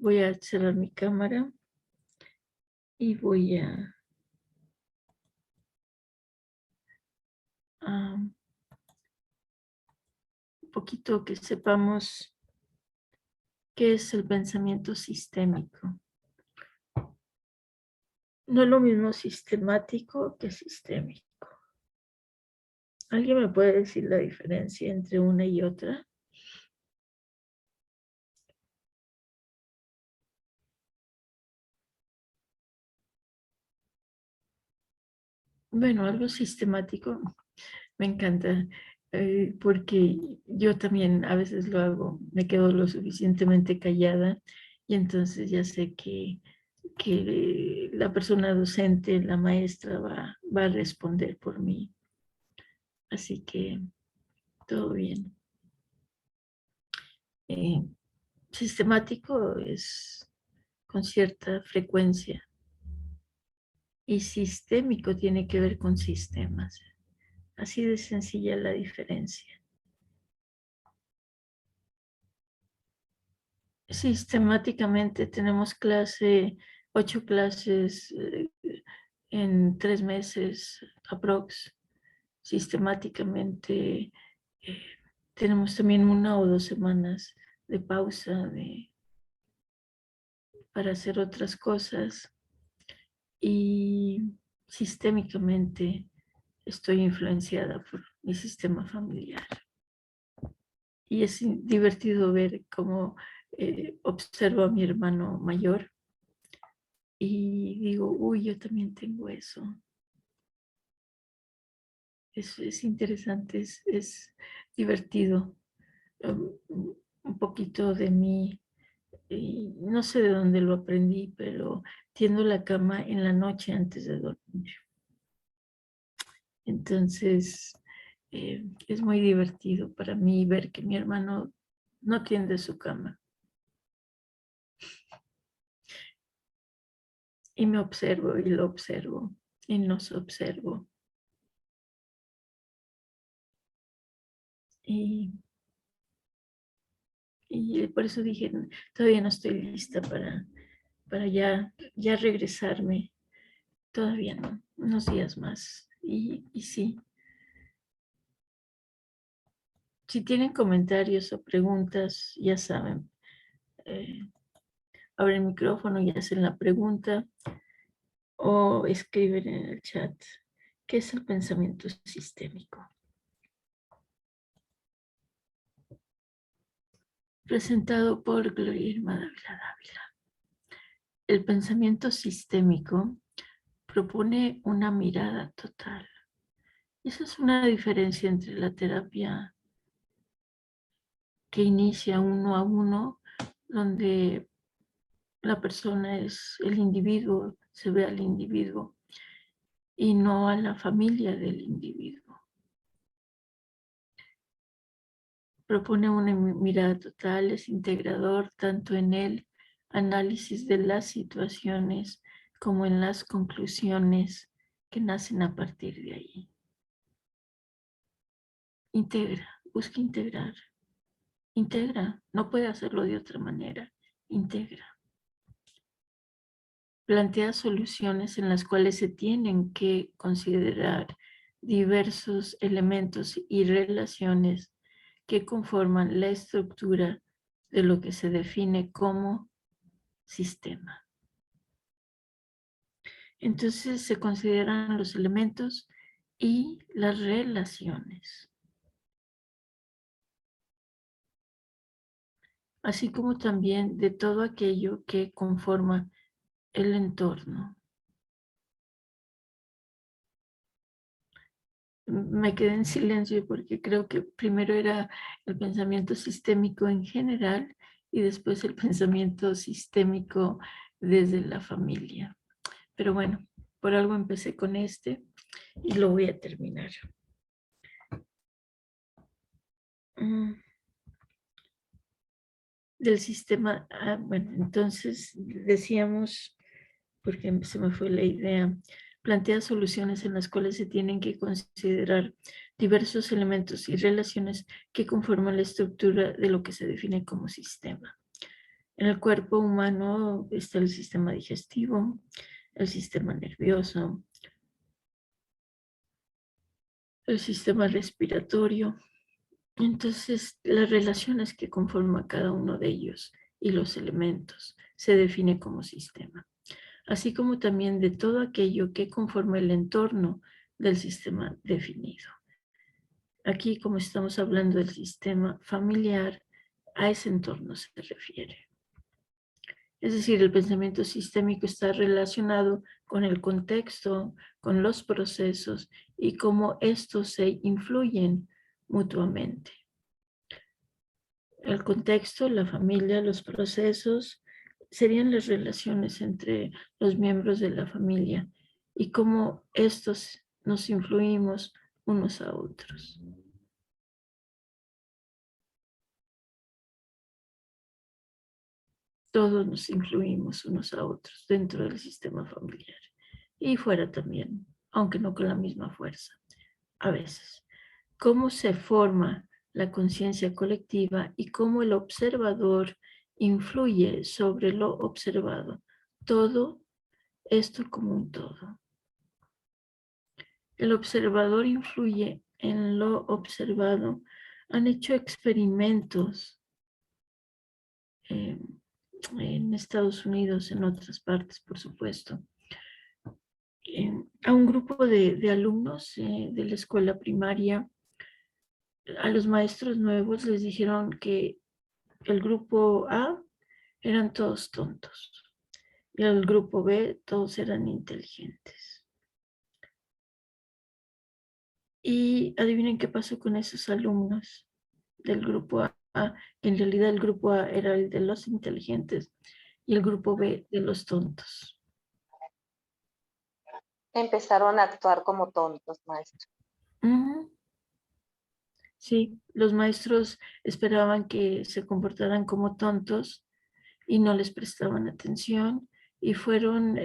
Voy a cerrar mi cámara y voy a un poquito que sepamos qué es el pensamiento sistémico. No es lo mismo sistemático que sistémico. ¿Alguien me puede decir la diferencia entre una y otra? Bueno, algo sistemático me encanta, porque yo también a veces lo hago, me quedo lo suficientemente callada y entonces ya sé que la persona docente, la maestra, va a responder por mí. Así que todo bien. Eh, Sistemático es con cierta frecuencia y sistémico tiene que ver con sistemas. Así de sencilla la diferencia. Sistemáticamente tenemos 8 clases en 3 meses aprox. Sistemáticamente eh, tenemos también 1 o 2 semanas de pausa para hacer otras cosas y sistémicamente estoy influenciada por mi sistema familiar. Y es divertido ver cómo observo a mi hermano mayor y digo, uy, yo también tengo eso. Es interesante, es divertido. Un poquito de mí, y no sé de dónde lo aprendí, pero tiendo la cama en la noche antes de dormir. Entonces, es muy divertido para mí ver que mi hermano no tiende su cama. Y me observo y lo observo y nos observo. Y por eso dije, todavía no estoy lista para ya regresarme. Todavía no, unos días más. Y sí, si tienen comentarios o preguntas, ya saben, abren el micrófono y hacen la pregunta o escriben en el chat. ¿Qué es el pensamiento sistémico? Presentado por Gloria Irma Dávila. El pensamiento sistémico propone una mirada total. Esa es una diferencia entre la terapia que inicia uno a uno, donde la persona es el individuo, se ve al individuo y no a la familia del individuo. Propone una mirada total, es integrador tanto en el análisis de las situaciones como en las conclusiones que nacen a partir de ahí. Integra, busca integrar. Integra, no puede hacerlo de otra manera. Integra. Plantea soluciones en las cuales se tienen que considerar diversos elementos y relaciones que conforman la estructura de lo que se define como sistema. Entonces se consideran los elementos y las relaciones, así como también de todo aquello que conforma el entorno. Me quedé en silencio porque creo que primero era el pensamiento sistémico en general y después el pensamiento sistémico desde la familia. Pero bueno, por algo empecé con este y lo voy a terminar. Del sistema, bueno, entonces decíamos, porque se me fue la idea, plantea soluciones en las cuales se tienen que considerar diversos elementos y relaciones que conforman la estructura de lo que se define como sistema. En el cuerpo humano está el sistema digestivo, el sistema nervioso, el sistema respiratorio. Entonces, las relaciones que conforman cada uno de ellos y los elementos se define como sistema, así como también de todo aquello que conforma el entorno del sistema definido. Aquí, como estamos hablando del sistema familiar, a ese entorno se refiere. Es decir, el pensamiento sistémico está relacionado con el contexto, con los procesos y cómo estos se influyen mutuamente. El contexto, la familia, los procesos serían las relaciones entre los miembros de la familia y cómo estos nos influimos unos a otros. Todos nos influimos unos a otros dentro del sistema familiar y fuera también, aunque no con la misma fuerza, a veces. ¿Cómo se forma la conciencia colectiva y cómo el observador influye sobre lo observado? Todo esto como un todo. El observador influye en lo observado. Han hecho experimentos eh, en Estados Unidos, en otras partes, por supuesto, a un grupo de alumnos de la escuela primaria. A los maestros nuevos les dijeron que el grupo A eran todos tontos y el grupo B todos eran inteligentes. Y adivinen qué pasó con esos alumnos del grupo A, que en realidad el grupo A era el de los inteligentes y el grupo B de los tontos. Empezaron a actuar como tontos, maestro. Uh-huh. Sí, los maestros esperaban que se comportaran como tontos y no les prestaban atención y fueron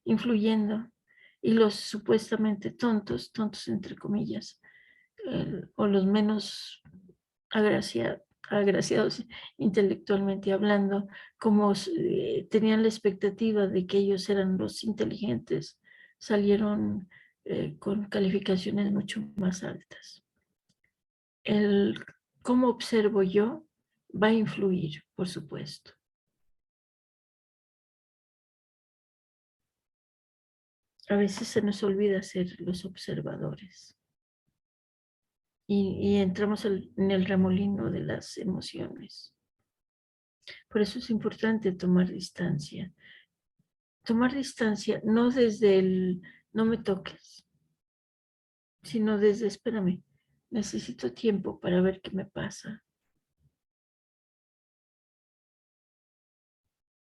influyendo. Y los supuestamente tontos, tontos entre comillas, o los menos agraciados intelectualmente hablando, como tenían la expectativa de que ellos eran los inteligentes, salieron con calificaciones mucho más altas. El cómo observo yo va a influir, por supuesto. A veces se nos olvida ser los observadores y entramos en el remolino de las emociones. Por eso es importante tomar distancia. Tomar distancia no desde el no me toques, sino desde espérame, necesito tiempo para ver qué me pasa.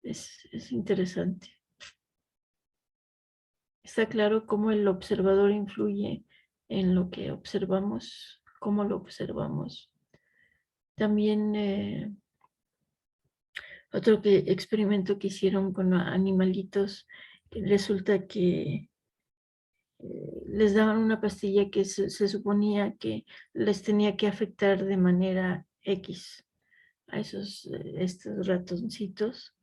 Es interesante. Está claro cómo el observador influye en lo que observamos, cómo lo observamos. También otro experimento que hicieron con animalitos, resulta que les daban una pastilla que se suponía que les tenía que afectar de manera X a estos ratoncitos.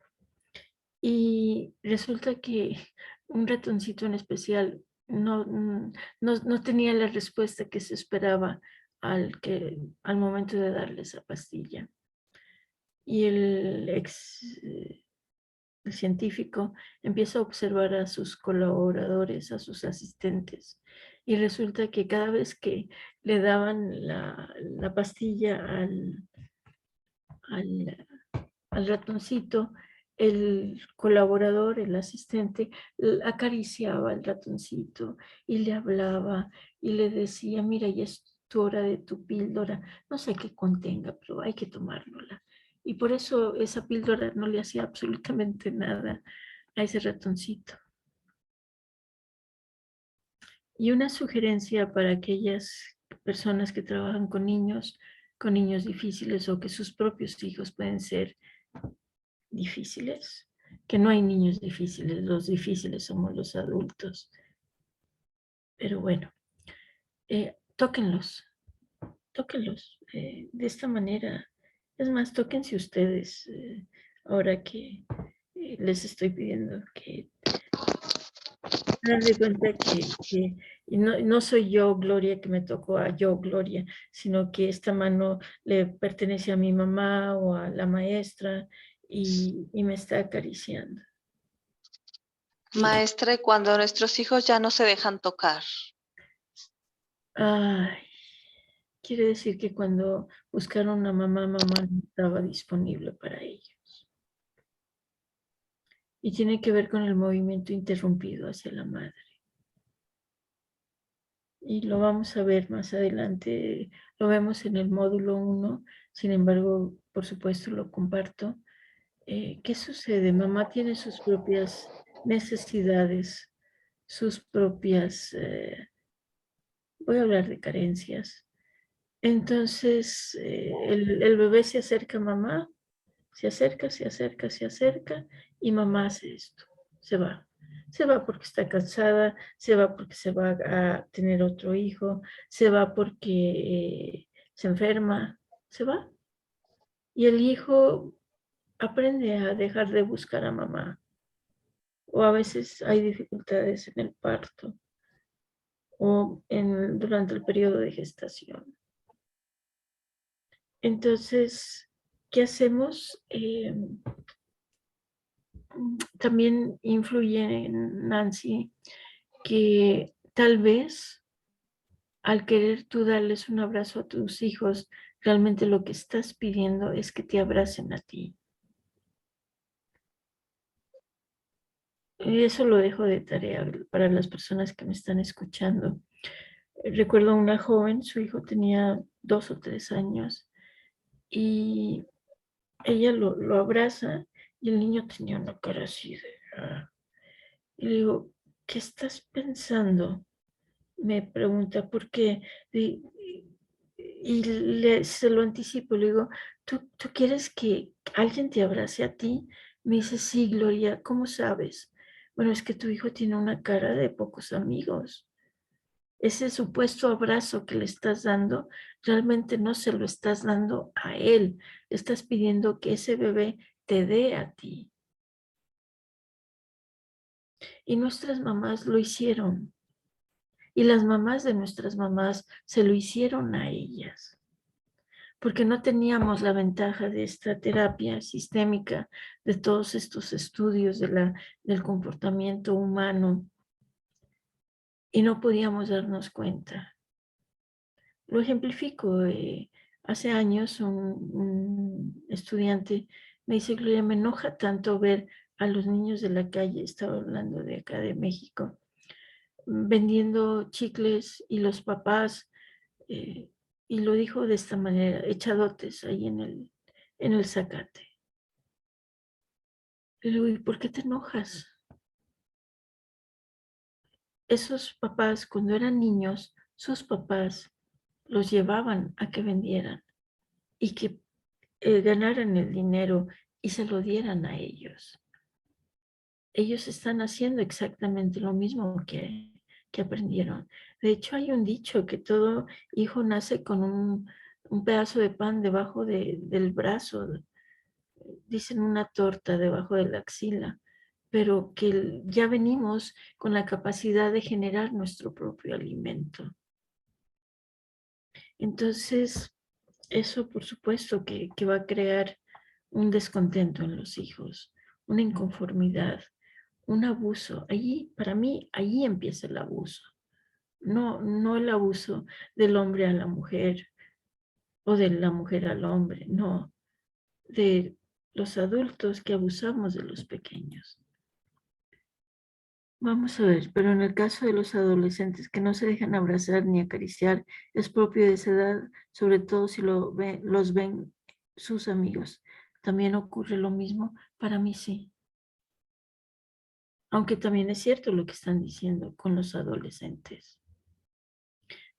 Y resulta que un ratoncito en especial no tenía la respuesta que se esperaba al momento de darle esa pastilla. Y el científico empieza a observar a sus colaboradores, a sus asistentes, y resulta que cada vez que le daban la pastilla al, al ratoncito, el colaborador, el asistente, acariciaba al ratoncito y le hablaba y le decía, mira, ya es tu hora de tu píldora, no sé qué contenga, pero hay que tomárnosla. Y por eso esa píldora no le hacía absolutamente nada a ese ratoncito. Y una sugerencia para aquellas personas que trabajan con niños difíciles o que sus propios hijos pueden ser difíciles, que no hay niños difíciles, los difíciles somos los adultos. Pero bueno, tóquenlos, tóquenlos. De esta manera Es más, tóquense ustedes, ahora que les estoy pidiendo que hagan de cuenta que y no soy yo, Gloria, que me tocó a yo, Gloria, sino que esta mano le pertenece a mi mamá o a la maestra y me está acariciando. Maestra, y cuando nuestros hijos ya no se dejan tocar. Ay, quiere decir que cuando buscaron a mamá, mamá no estaba disponible para ellos. Y tiene que ver con el movimiento interrumpido hacia la madre. Y lo vamos a ver más adelante, lo vemos en el módulo 1, sin embargo, por supuesto lo comparto. ¿Qué sucede? Mamá tiene sus propias necesidades, sus propias, voy a hablar de carencias. Entonces, el bebé se acerca a mamá, se acerca, se acerca, se acerca, y mamá hace esto, se va. Se va porque está cansada, se va porque se va a tener otro hijo, se va porque se enferma, se va. Y el hijo aprende a dejar de buscar a mamá. O a veces hay dificultades en el parto o durante el periodo de gestación. Entonces, ¿qué hacemos? También influye en Nancy que tal vez al querer tú darles un abrazo a tus hijos, realmente lo que estás pidiendo es que te abracen a ti. Y eso lo dejo de tarea para las personas que me están escuchando. Recuerdo a una joven, su hijo tenía 2 o 3 años y ella lo abraza y el niño tenía una cara así de... Y le digo, ¿qué estás pensando? Me pregunta por qué. Y se lo anticipo, le digo, ¿tú quieres que alguien te abrace a ti? Me dice, sí, Gloria, ¿cómo sabes? Bueno, es que tu hijo tiene una cara de pocos amigos. Ese supuesto abrazo que le estás dando, realmente no se lo estás dando a él. Le estás pidiendo que ese bebé te dé a ti. Y nuestras mamás lo hicieron. Y las mamás de nuestras mamás se lo hicieron a ellas, porque no teníamos la ventaja de esta terapia sistémica, de todos estos estudios del comportamiento humano, y no podíamos darnos cuenta. Lo ejemplifico. Hace años un estudiante me dice, Gloria, me enoja tanto ver a los niños de la calle, estaba hablando de acá de México, vendiendo chicles y los papás, eh, y lo dijo de esta manera, echadotes ahí en el zacate. Le digo, ¿y por qué te enojas? Esos papás, cuando eran niños, sus papás los llevaban a que vendieran y que ganaran el dinero y se lo dieran a ellos. Ellos están haciendo exactamente lo mismo que aprendieron. De hecho, hay un dicho que todo hijo nace con un pedazo de pan debajo del brazo, dicen una torta debajo de la axila, pero que ya venimos con la capacidad de generar nuestro propio alimento. Entonces, eso por supuesto que va a crear un descontento en los hijos, una inconformidad, un abuso. Allí, para mí, allí empieza el abuso. No el abuso del hombre a la mujer o de la mujer al hombre, no, de los adultos que abusamos de los pequeños. Vamos a ver, pero en el caso de los adolescentes que no se dejan abrazar ni acariciar, es propio de esa edad, sobre todo si los ven sus amigos. ¿También ocurre lo mismo? Para mí sí. Aunque también es cierto lo que están diciendo con los adolescentes.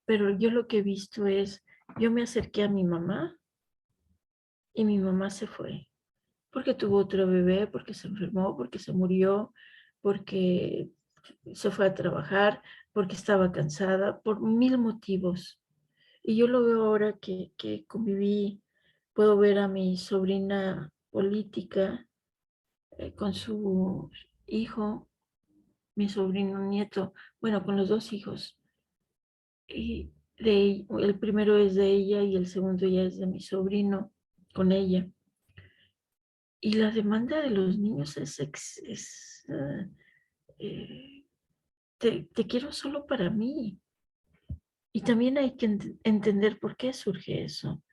Pero yo lo que he visto es, yo me acerqué a mi mamá y mi mamá se fue. Porque tuvo otro bebé, porque se enfermó, porque se murió, porque se fue a trabajar, porque estaba cansada, por 1000 motivos. Y yo lo veo ahora que conviví puedo ver a mi sobrina política con su hijo, mi sobrino nieto, bueno, con los dos hijos. Y el primero es de ella y el segundo ya es de mi sobrino con ella. Y la demanda de los niños eh, te quiero solo para mí. Y también hay que entender por qué surge eso.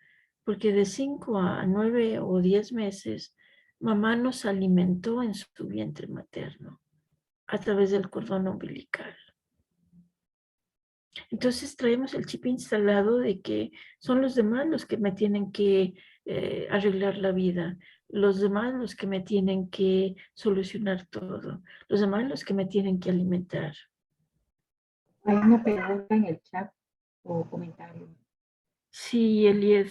Porque de 5 a 9 o 10 meses, mamá nos alimentó en su vientre materno a través del cordón umbilical. Entonces traemos el chip instalado de que son los demás los que me tienen que arreglar la vida, los demás los que me tienen que solucionar todo, los demás los que me tienen que alimentar. Hay una pregunta en el chat o comentario. Sí, Elías,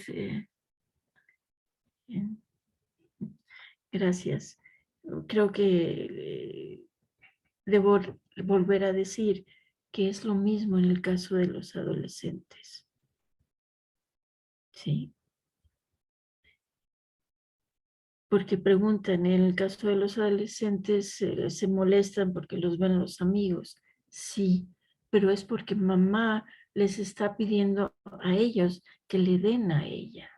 gracias. Creo que debo volver a decir que es lo mismo en el caso de los adolescentes. Sí. Porque preguntan, en el caso de los adolescentes, se molestan porque los ven los amigos. Sí, pero es porque mamá les está pidiendo a ellos que le den a ella.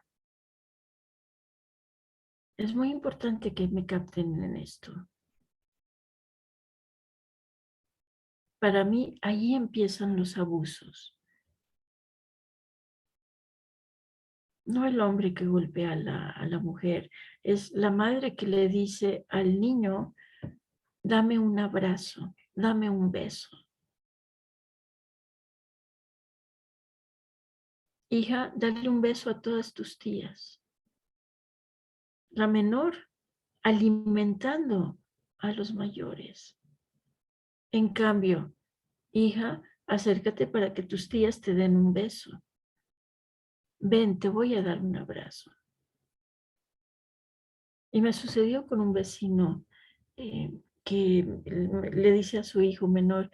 Es muy importante que me capten en esto. Para mí, ahí empiezan los abusos. No el hombre que golpea a la mujer, es la madre que le dice al niño, dame un abrazo, dame un beso. Hija, dale un beso a todas tus tías. La menor alimentando a los mayores. En cambio, hija, acércate para que tus tías te den un beso. Ven, te voy a dar un abrazo. Y me sucedió con un vecino que le dice a su hijo menor,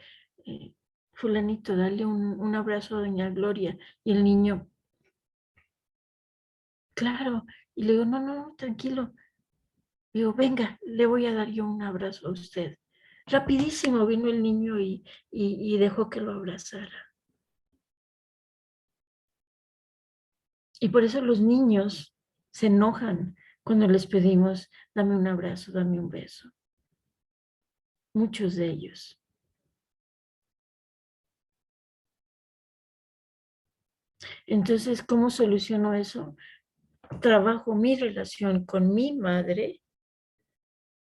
fulanito, dale un abrazo a doña Gloria. Y el niño, claro. Y le digo, no, no, tranquilo. Digo, venga, le voy a dar yo un abrazo a usted. Rapidísimo vino el niño y dejó que lo abrazara. Y por eso los niños se enojan cuando les pedimos, dame un abrazo, dame un beso. Muchos de ellos. Entonces, ¿cómo soluciono eso? Trabajo mi relación con mi madre.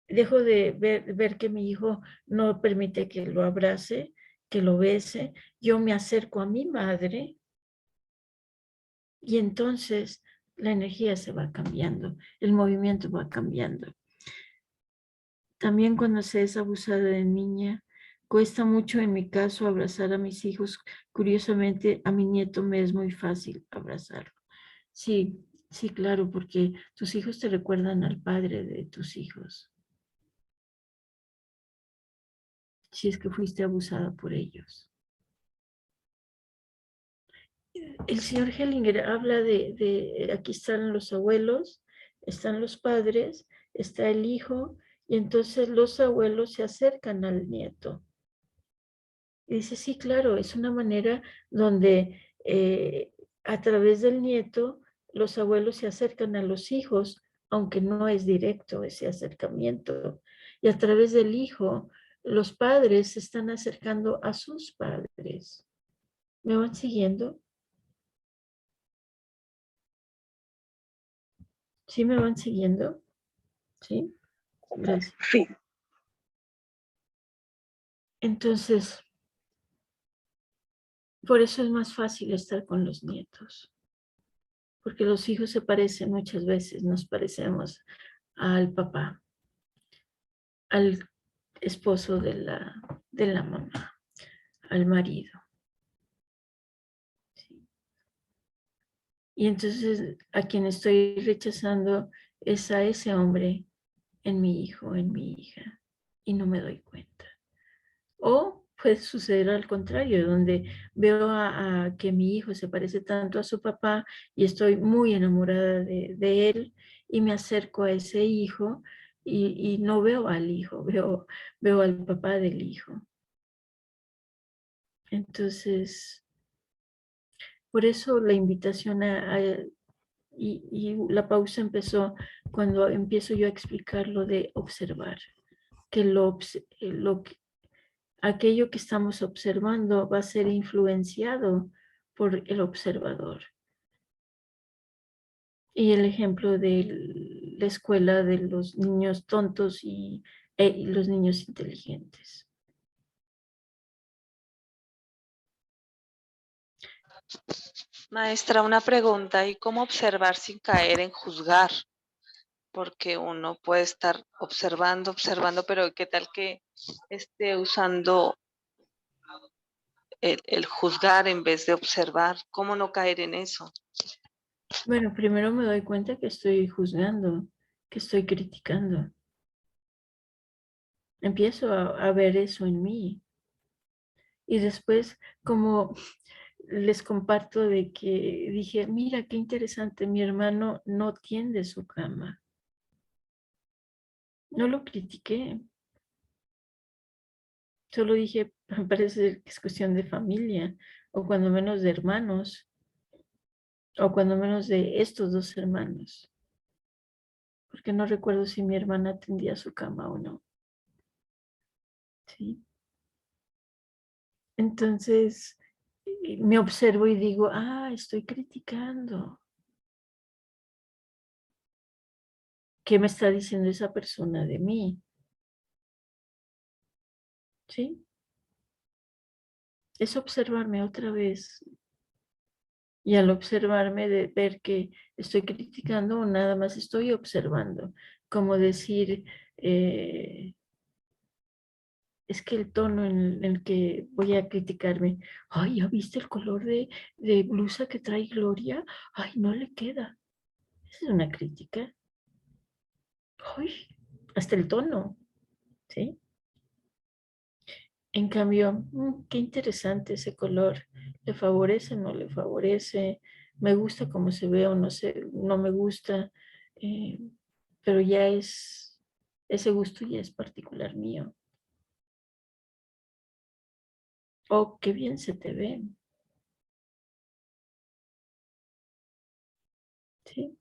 Dejo de ver que mi hijo no permite que lo abrace, que lo bese. Yo me acerco a mi madre y entonces la energía se va cambiando, el movimiento va cambiando. También cuando se es abusada de niña, cuesta mucho en mi caso abrazar a mis hijos. Curiosamente, a mi nieto me es muy fácil abrazarlo. Sí, sí, claro, porque tus hijos te recuerdan al padre de tus hijos, si es que fuiste abusada por ellos. El señor Hellinger habla aquí están los abuelos, están los padres, está el hijo, y entonces los abuelos se acercan al nieto. Y dice, sí, claro, es una manera donde a través del nieto los abuelos se acercan a los hijos, aunque no es directo ese acercamiento. Y a través del hijo, los padres se están acercando a sus padres. ¿Me van siguiendo? ¿Sí me van siguiendo? ¿Sí? Gracias. Sí. Entonces, por eso es más fácil estar con los nietos. Porque los hijos se parecen muchas veces, nos parecemos al papá, al esposo de la mamá, al marido. ¿Sí? Y entonces a quien estoy rechazando es a ese hombre en mi hijo, en mi hija, y no me doy cuenta. O puede suceder al contrario, donde veo a que mi hijo se parece tanto a su papá y estoy muy enamorada de él y me acerco a ese hijo y no veo al hijo, veo al papá del hijo. Entonces, por eso la invitación y la pausa empezó cuando empiezo yo a explicar lo de observar, que aquello que estamos observando va a ser influenciado por el observador. Y el ejemplo de la escuela de los niños tontos y los niños inteligentes. Maestra, una pregunta, ¿y cómo observar sin caer en juzgar? Porque uno puede estar observando, pero ¿qué tal que esté usando el juzgar en vez de observar? ¿Cómo no caer en eso? Bueno, primero me doy cuenta que estoy juzgando, que estoy criticando. Empiezo a ver eso en mí. Y después, como les comparto de que dije, mira qué interesante, mi hermano no tiende su cama. No lo critiqué. Solo dije, me parece que es cuestión de familia, o cuando menos de hermanos, o cuando menos de estos dos hermanos. Porque no recuerdo si mi hermana tendía su cama o no. ¿Sí? Entonces, me observo y digo, estoy criticando. ¿Qué me está diciendo esa persona de mí? ¿Sí? Es observarme otra vez. Y al observarme, de ver que estoy criticando o nada más estoy observando. Como decir, es que el tono en el que voy a criticarme, ay, ¿ya viste el color de blusa que trae Gloria? Ay, no le queda. Esa es una crítica. Ay, hasta el tono, ¿sí? En cambio, qué interesante ese color. ¿Le favorece o no le favorece? ¿Me gusta cómo se ve o no, no me gusta? Eh, pero ese gusto ya es particular mío. Oh, qué bien se te ve, ¿sí?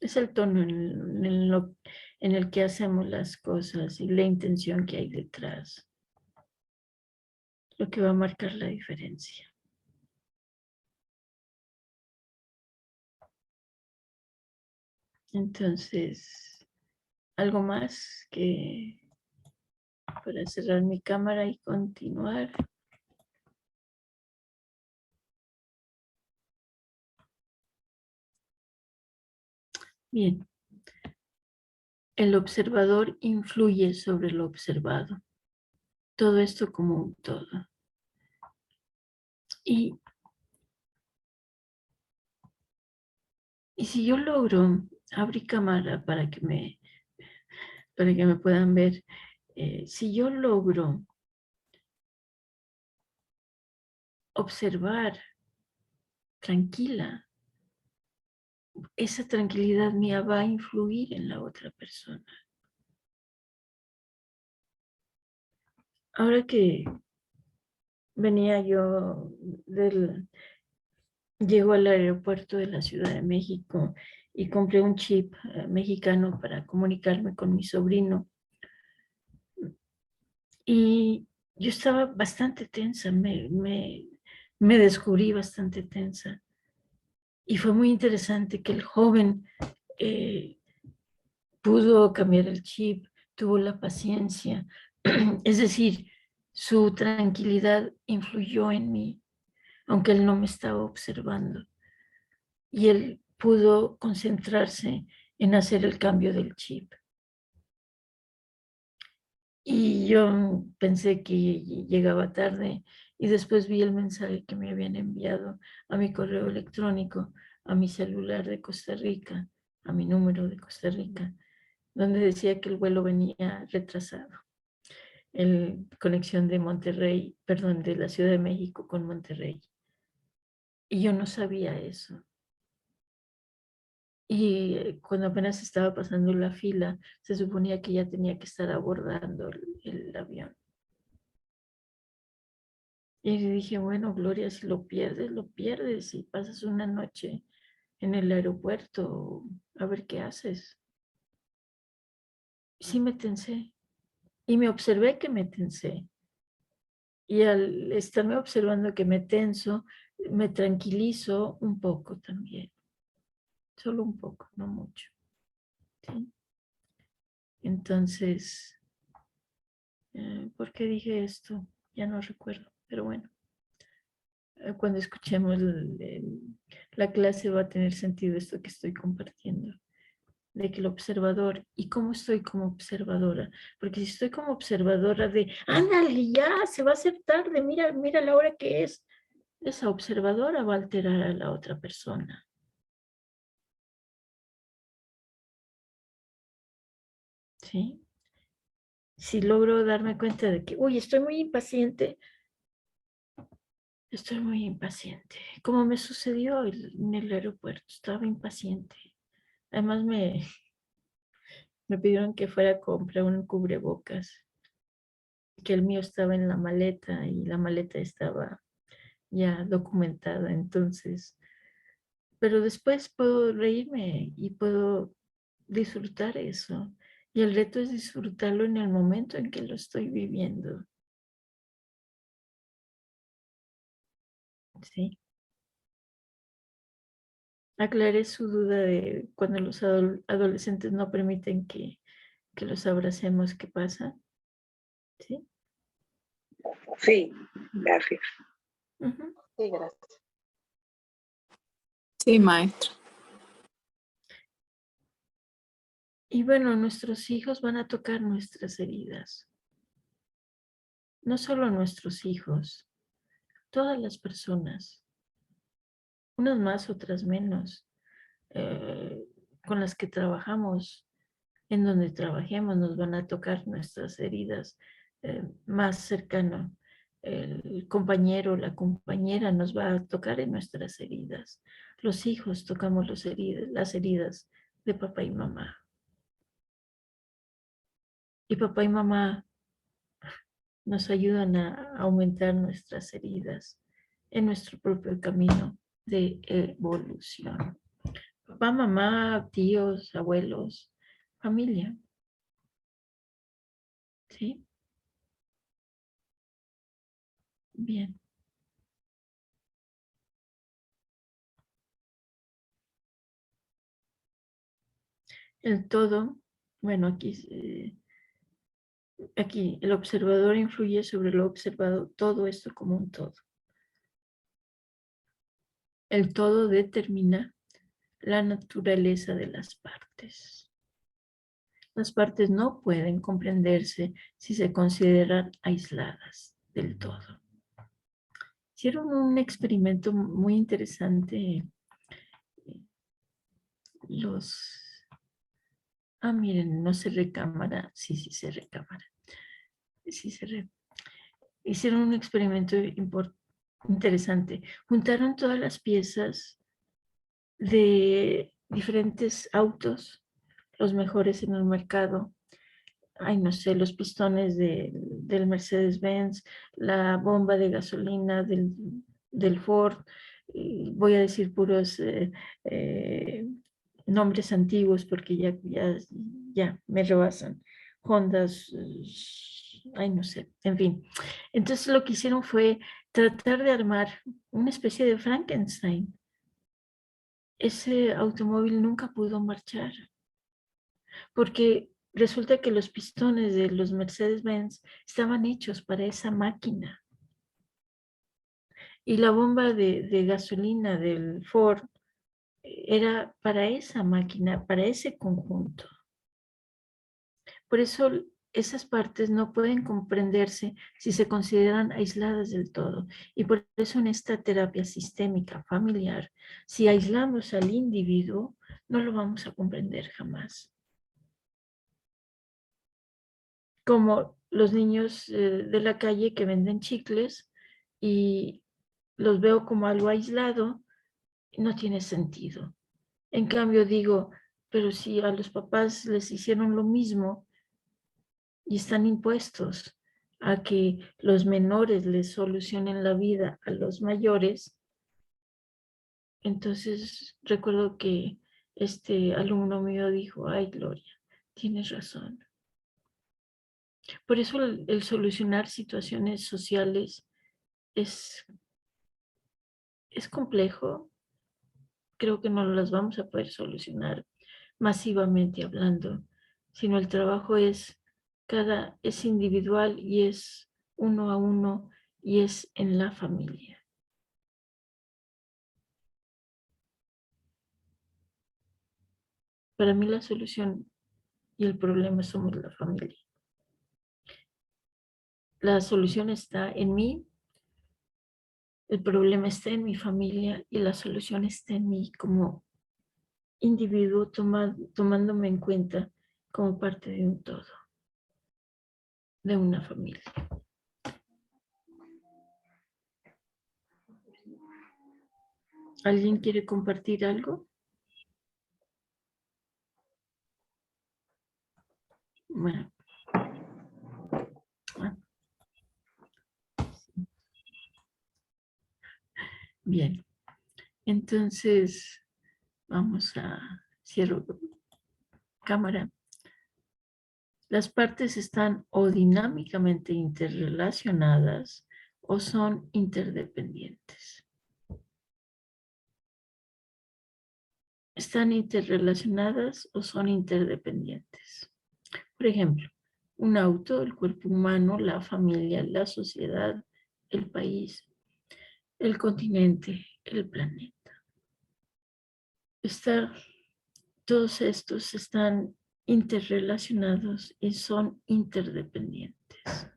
Es el tono en el que hacemos las cosas y la intención que hay detrás, lo que va a marcar la diferencia. Entonces, algo más que para cerrar mi cámara y continuar. Bien, el observador influye sobre lo observado. Todo esto como un todo. Y si yo logro abrir cámara para que me puedan ver, si yo logro observar tranquila, esa tranquilidad mía va a influir en la otra persona. Ahora que venía yo llego al aeropuerto de la Ciudad de México y compré un chip mexicano para comunicarme con mi sobrino. Y yo estaba bastante tensa, me descubrí bastante tensa. Y fue muy interesante que el joven eh, pudo cambiar el chip, tuvo la paciencia. Es decir, su tranquilidad influyó en mí, aunque él no me estaba observando. Y él pudo concentrarse en hacer el cambio del chip. Y yo pensé que llegaba tarde y después vi el mensaje que me habían enviado a mi correo electrónico, a mi celular de Costa Rica, a mi número de Costa Rica, donde decía que el vuelo venía retrasado. conexión de Monterrey, perdón, de la Ciudad de México con Monterrey. Y yo no sabía eso. Y cuando apenas estaba pasando la fila, se suponía que ya tenía que estar abordando el avión. Y dije, bueno, Gloria, si lo pierdes, lo pierdes. Y pasas una noche en el aeropuerto, a ver qué haces. Sí me tensé. Y me observé que me tensé. Y al estarme observando que me tenso, me tranquilizo un poco también. Solo un poco, no mucho. ¿Sí? Entonces, ¿por qué dije esto? Ya no recuerdo, pero bueno. Cuando escuchemos la clase va a tener sentido esto que estoy compartiendo, de que el observador, ¿y cómo estoy como observadora? Porque si estoy como observadora de, ándale, ya, se va a hacer tarde, mira, mira la hora que es, esa observadora va a alterar a la otra persona. ¿Sí? Si logro darme cuenta de que, uy, estoy muy impaciente, como me sucedió en el aeropuerto, estaba impaciente. Además me pidieron que fuera a comprar un cubrebocas, que el mío estaba en la maleta y la maleta estaba ya documentada, entonces, pero después puedo reírme y puedo disfrutar eso. Y el reto es disfrutarlo en el momento en que lo estoy viviendo. ¿Sí? Aclaré su duda de cuando los adolescentes no permiten que los abracemos, ¿qué pasa? ¿Sí? Sí, gracias. Uh-huh. Sí, gracias. Sí, maestra. Y bueno, nuestros hijos van a tocar nuestras heridas. No solo nuestros hijos, todas las personas, unas más, otras menos, con las que trabajamos, en donde trabajemos, nos van a tocar nuestras heridas más cercano. El compañero, la compañera nos va a tocar en nuestras heridas. Los hijos tocamos las heridas de papá y mamá. Y papá y mamá nos ayudan a aumentar nuestras heridas en nuestro propio camino de evolución. Papá, mamá, tíos, abuelos, familia. ¿Sí? Bien. El todo, bueno, aquí el observador influye sobre lo observado, todo esto como un todo. El todo determina la naturaleza de las partes. Las partes no pueden comprenderse si se consideran aisladas del todo. Hicieron un experimento muy interesante miren, no se recámara, sí se recámara. Hicieron un experimento interesante. Juntaron todas las piezas de diferentes autos, los mejores en el mercado. Ay, no sé, los pistones del Mercedes-Benz, la bomba de gasolina del Ford, voy a decir puros nombres antiguos porque ya me rebasan. Hondas, ay, no sé, en fin. Entonces lo que hicieron fue tratar de armar una especie de Frankenstein. Ese automóvil nunca pudo marchar porque resulta que los pistones de los Mercedes-Benz estaban hechos para esa máquina. Y la bomba de gasolina del Ford era para esa máquina, para ese conjunto. Por eso esas partes no pueden comprenderse si se consideran aisladas del todo. Y por eso en esta terapia sistémica familiar, si aislamos al individuo, no lo vamos a comprender jamás. Como los niños de la calle que venden chicles y los veo como algo aislado, no tiene sentido. En cambio digo, pero si a los papás les hicieron lo mismo y están impuestos a que los menores les solucionen la vida a los mayores, entonces recuerdo que este alumno mío dijo, ay Gloria, tienes razón. Por eso el solucionar situaciones sociales es complejo. Creo que no las vamos a poder solucionar masivamente hablando, sino el trabajo es individual y es uno a uno y es en la familia. Para mí la solución y el problema somos la familia. La solución está en mí, el problema está en mi familia y la solución está en mí como individuo tomándome en cuenta como parte de un todo, de una familia. ¿Alguien quiere compartir algo? Bueno. Bien. Entonces, vamos a cierro cámara. Las partes están o dinámicamente interrelacionadas o son interdependientes. Están interrelacionadas o son interdependientes. Por ejemplo, un auto, el cuerpo humano, la familia, la sociedad, el país, el continente, el planeta. Todos estos están interrelacionados y son interdependientes.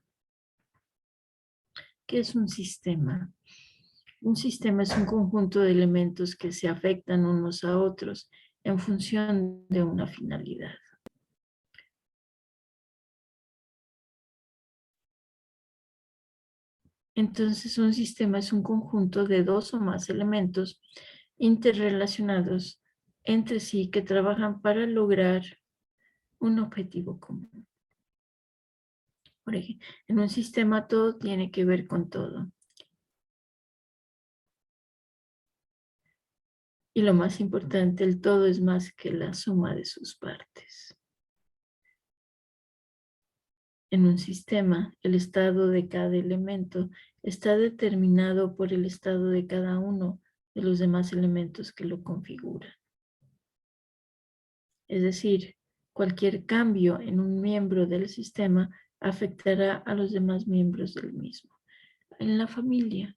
¿Qué es un sistema? Un sistema es un conjunto de elementos que se afectan unos a otros en función de una finalidad. Entonces, un sistema es un conjunto de dos o más elementos interrelacionados entre sí que trabajan para lograr un objetivo común. Por ejemplo, en un sistema todo tiene que ver con todo. Y lo más importante, el todo es más que la suma de sus partes. En un sistema, el estado de cada elemento está determinado por el estado de cada uno de los demás elementos que lo configuran. Es decir, cualquier cambio en un miembro del sistema afectará a los demás miembros del mismo. En la familia,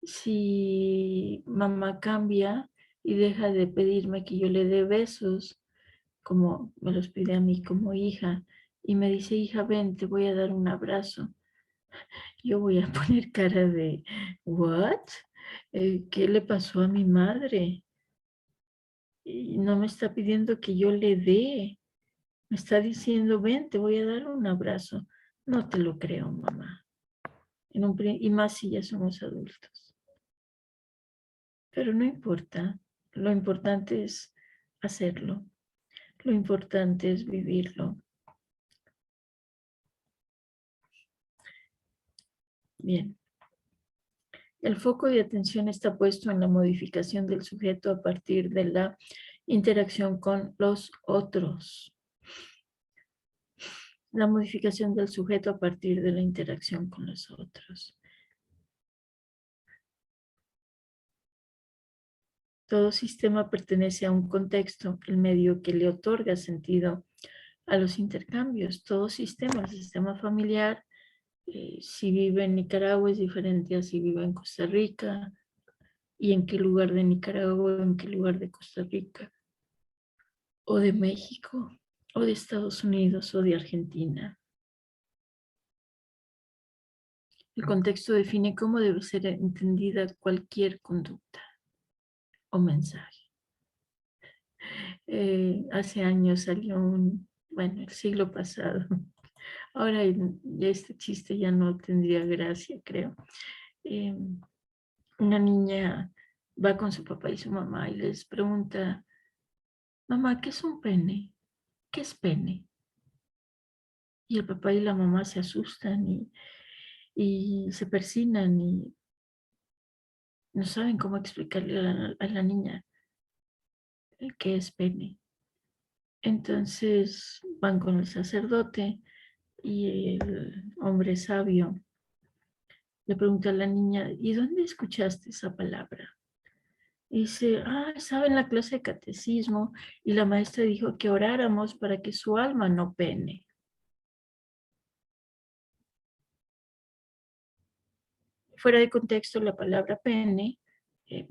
si mamá cambia y deja de pedirme que yo le dé besos, como me los pide a mí como hija, y me dice, hija, ven, te voy a dar un abrazo, yo voy a poner cara de, ¿what? ¿Qué le pasó a mi madre? Y no me está pidiendo que yo le dé, me está diciendo, ven, te voy a dar un abrazo. No te lo creo, mamá. Y más si ya somos adultos. Pero no importa, lo importante es hacerlo, lo importante es vivirlo. Bien. El foco de atención está puesto en la modificación del sujeto a partir de la interacción con los otros. La modificación del sujeto a partir de la interacción con los otros. Todo sistema pertenece a un contexto, el medio que le otorga sentido a los intercambios. Todo sistema, el sistema familiar, si vive en Nicaragua es diferente a si vive en Costa Rica, y en qué lugar de Nicaragua, en qué lugar de Costa Rica, o de México, o de Estados Unidos, o de Argentina. El contexto define cómo debe ser entendida cualquier conducta o mensaje. Hace años salió el siglo pasado, Ahora este chiste ya no tendría gracia, creo. Una niña va con su papá y su mamá y les pregunta, mamá, ¿qué es un pene? ¿Qué es pene? Y el papá y la mamá se asustan y se persignan y no saben cómo explicarle a la niña qué es pene. Entonces van con el sacerdote y el hombre sabio le pregunta a la niña, ¿y dónde escuchaste esa palabra? Y dice, estaba en la clase de catecismo y la maestra dijo que oráramos para que su alma no pene. Fuera de contexto, la palabra pene,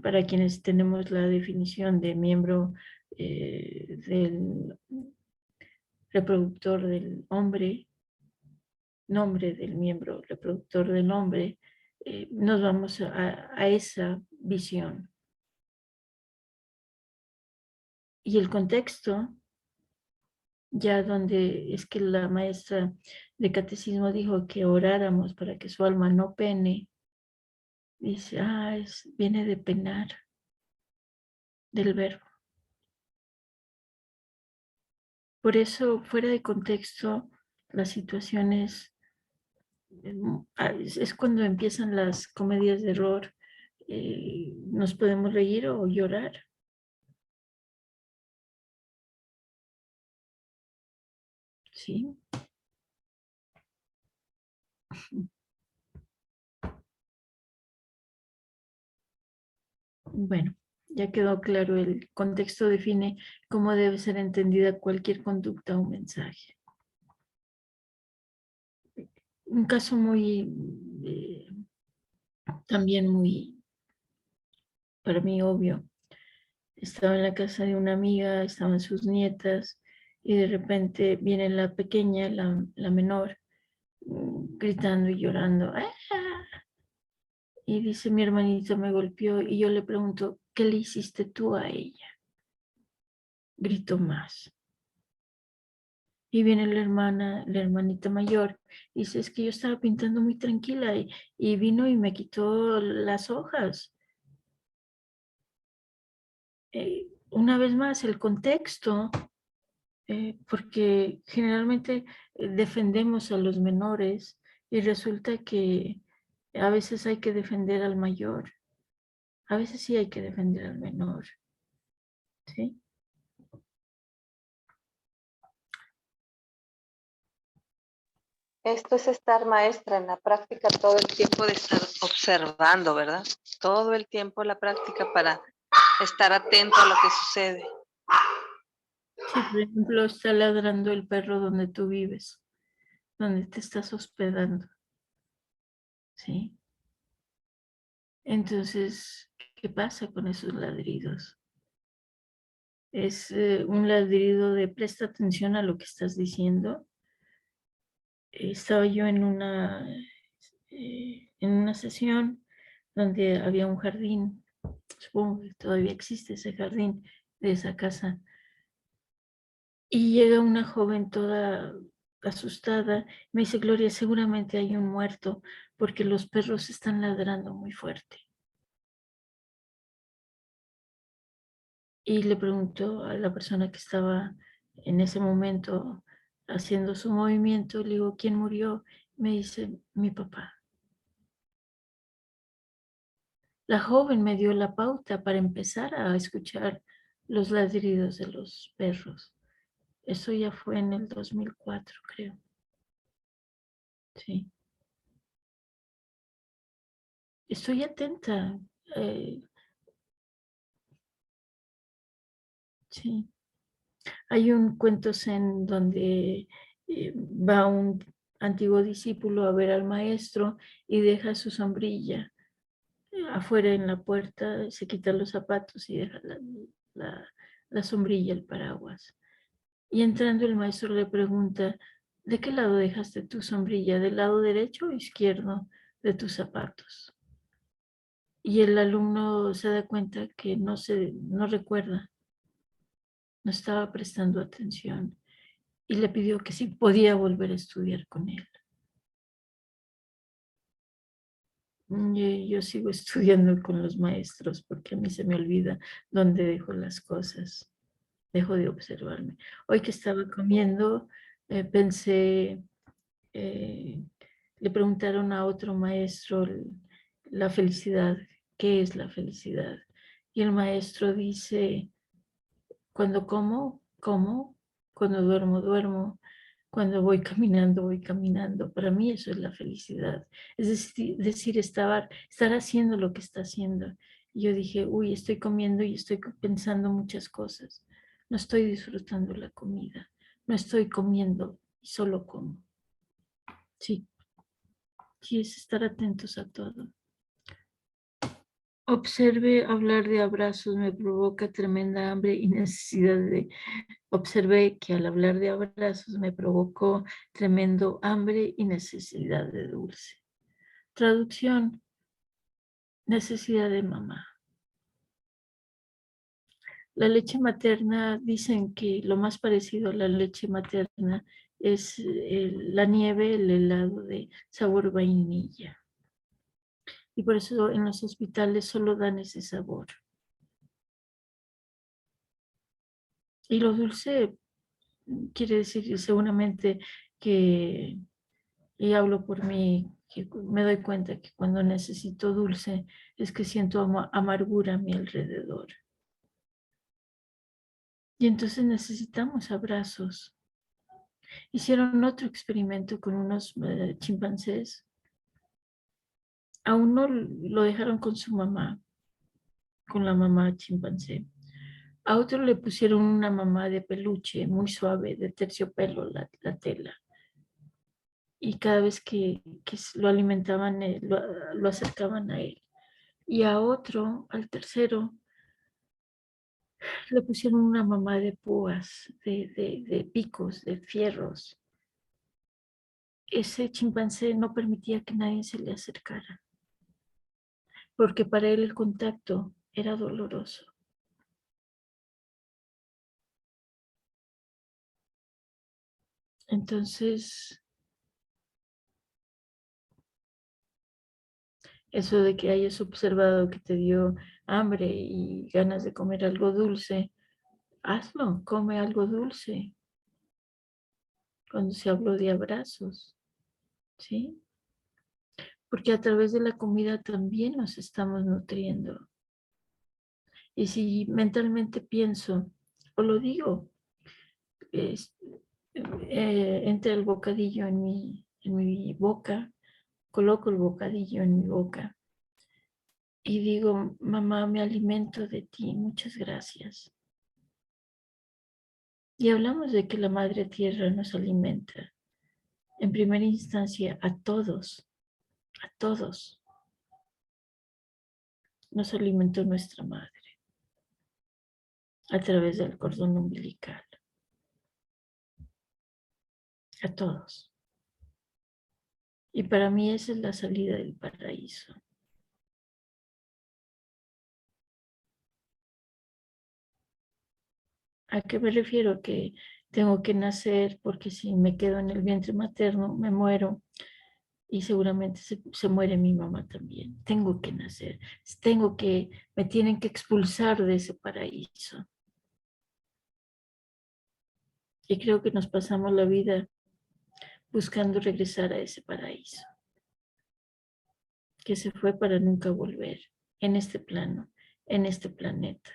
para quienes tenemos la definición de miembro del reproductor del hombre, nombre del miembro reproductor del hombre, nos vamos a esa visión. Y el contexto, ya donde es que la maestra de catecismo dijo que oráramos para que su alma no pene, dice, viene de penar, del verbo. Por eso, fuera de contexto, las situaciones, es cuando empiezan las comedias de error, nos podemos reír o llorar. ¿Sí? Bueno, ya quedó claro, el contexto define cómo debe ser entendida cualquier conducta o mensaje. Un caso también muy, para mí obvio. Estaba en la casa de una amiga, estaban sus nietas y de repente viene la pequeña, la menor, gritando y llorando. ¡Ah! Y dice, mi hermanito me golpeó y yo le pregunto, ¿qué le hiciste tú a ella? Gritó más. Y viene la hermanita mayor, y dice, es que yo estaba pintando muy tranquila y vino y me quitó las hojas. Una vez más, el contexto, porque generalmente defendemos a los menores y resulta que a veces hay que defender al mayor, a veces sí hay que defender al menor, ¿sí? Esto es estar maestra en la práctica todo el tiempo de estar observando, ¿verdad? Todo el tiempo la práctica para estar atento a lo que sucede. Si, por ejemplo, está ladrando el perro donde tú vives, donde te estás hospedando, ¿sí? Entonces, ¿qué pasa con esos ladridos? Es un ladrido de presta atención a lo que estás diciendo. Estaba yo en una sesión donde había un jardín, supongo que todavía existe ese jardín de esa casa, y llega una joven toda asustada, me dice, Gloria, seguramente hay un muerto porque los perros están ladrando muy fuerte. Y le preguntó a la persona que estaba en ese momento haciendo su movimiento, le digo, ¿quién murió? Me dice, mi papá. La joven me dio la pauta para empezar a escuchar los ladridos de los perros. Eso ya fue en el 2004, creo. Sí. Estoy atenta. Sí. Hay un cuento zen donde va un antiguo discípulo a ver al maestro y deja su sombrilla afuera en la puerta, se quita los zapatos y deja la, la sombrilla, el paraguas. Y entrando el maestro le pregunta, ¿de qué lado dejaste tu sombrilla? ¿Del lado derecho o izquierdo de tus zapatos? Y el alumno se da cuenta que no recuerda, no estaba prestando atención. y le pidió que si podía volver a estudiar con él. Yo sigo estudiando con los maestros porque a mí se me olvida dónde dejo las cosas. Dejo de observarme. Hoy que estaba comiendo, pensé, le preguntaron a otro maestro la felicidad, ¿qué es la felicidad? Y el maestro dice, cuando como, como, cuando duermo, duermo, cuando voy caminando, voy caminando. Para mí eso es la felicidad. Es decir, estar haciendo lo que está haciendo. Y yo dije, uy, estoy comiendo y estoy pensando muchas cosas. No estoy disfrutando la comida. No estoy comiendo y solo como. Sí, sí, es estar atentos a todo. Observe, hablar de abrazos me provoca tremenda hambre y necesidad de... Observé que al hablar de abrazos me provocó tremendo hambre y necesidad de dulce. Traducción, necesidad de mamá. La leche materna, dicen que lo más parecido a la leche materna es la nieve, el helado de sabor vainilla. Y por eso en los hospitales solo dan ese sabor. Y lo dulce quiere decir seguramente que, y hablo por mí, que me doy cuenta que cuando necesito dulce es que siento amargura a mi alrededor. Y entonces necesitamos abrazos. Hicieron otro experimento con unos chimpancés. A uno lo dejaron con su mamá, con la mamá chimpancé. A otro le pusieron una mamá de peluche muy suave, de terciopelo, la tela. Y cada vez que lo alimentaban, lo acercaban a él. Y a otro, al tercero, le pusieron una mamá de púas, de picos, de fierros. Ese chimpancé no permitía que nadie se le acercara, porque para él el contacto era doloroso. Entonces, eso de que hayas observado que te dio hambre y ganas de comer algo dulce, hazlo, come algo dulce. Cuando se habló de abrazos, ¿sí? Porque a través de la comida también nos estamos nutriendo. Y si mentalmente pienso, o lo digo, es, entra el bocadillo en mi boca, coloco el bocadillo en mi boca y digo, mamá, me alimento de ti, muchas gracias. Y hablamos de que la Madre Tierra nos alimenta, en primera instancia, a todos, nos alimentó nuestra Madre a través del cordón umbilical, a todos. Y para mí esa es la salida del paraíso. ¿A qué me refiero? Que tengo que nacer porque si me quedo en el vientre materno me muero y seguramente se muere mi mamá también. Tengo que nacer, me tienen que expulsar de ese paraíso. Y creo que nos pasamos la vida buscando regresar a ese paraíso, que se fue para nunca volver en este plano, en este planeta.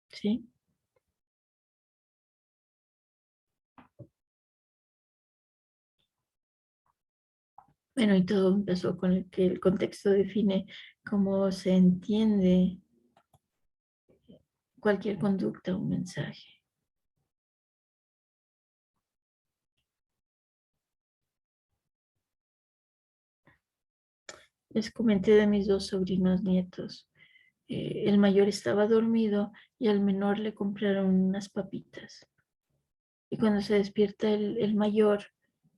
¿Sí? Bueno, y todo empezó con el que el contexto define cómo se entiende cualquier conducta o mensaje. Les comenté de mis dos sobrinos nietos. El mayor estaba dormido y al menor le compraron unas papitas. Y cuando se despierta el mayor,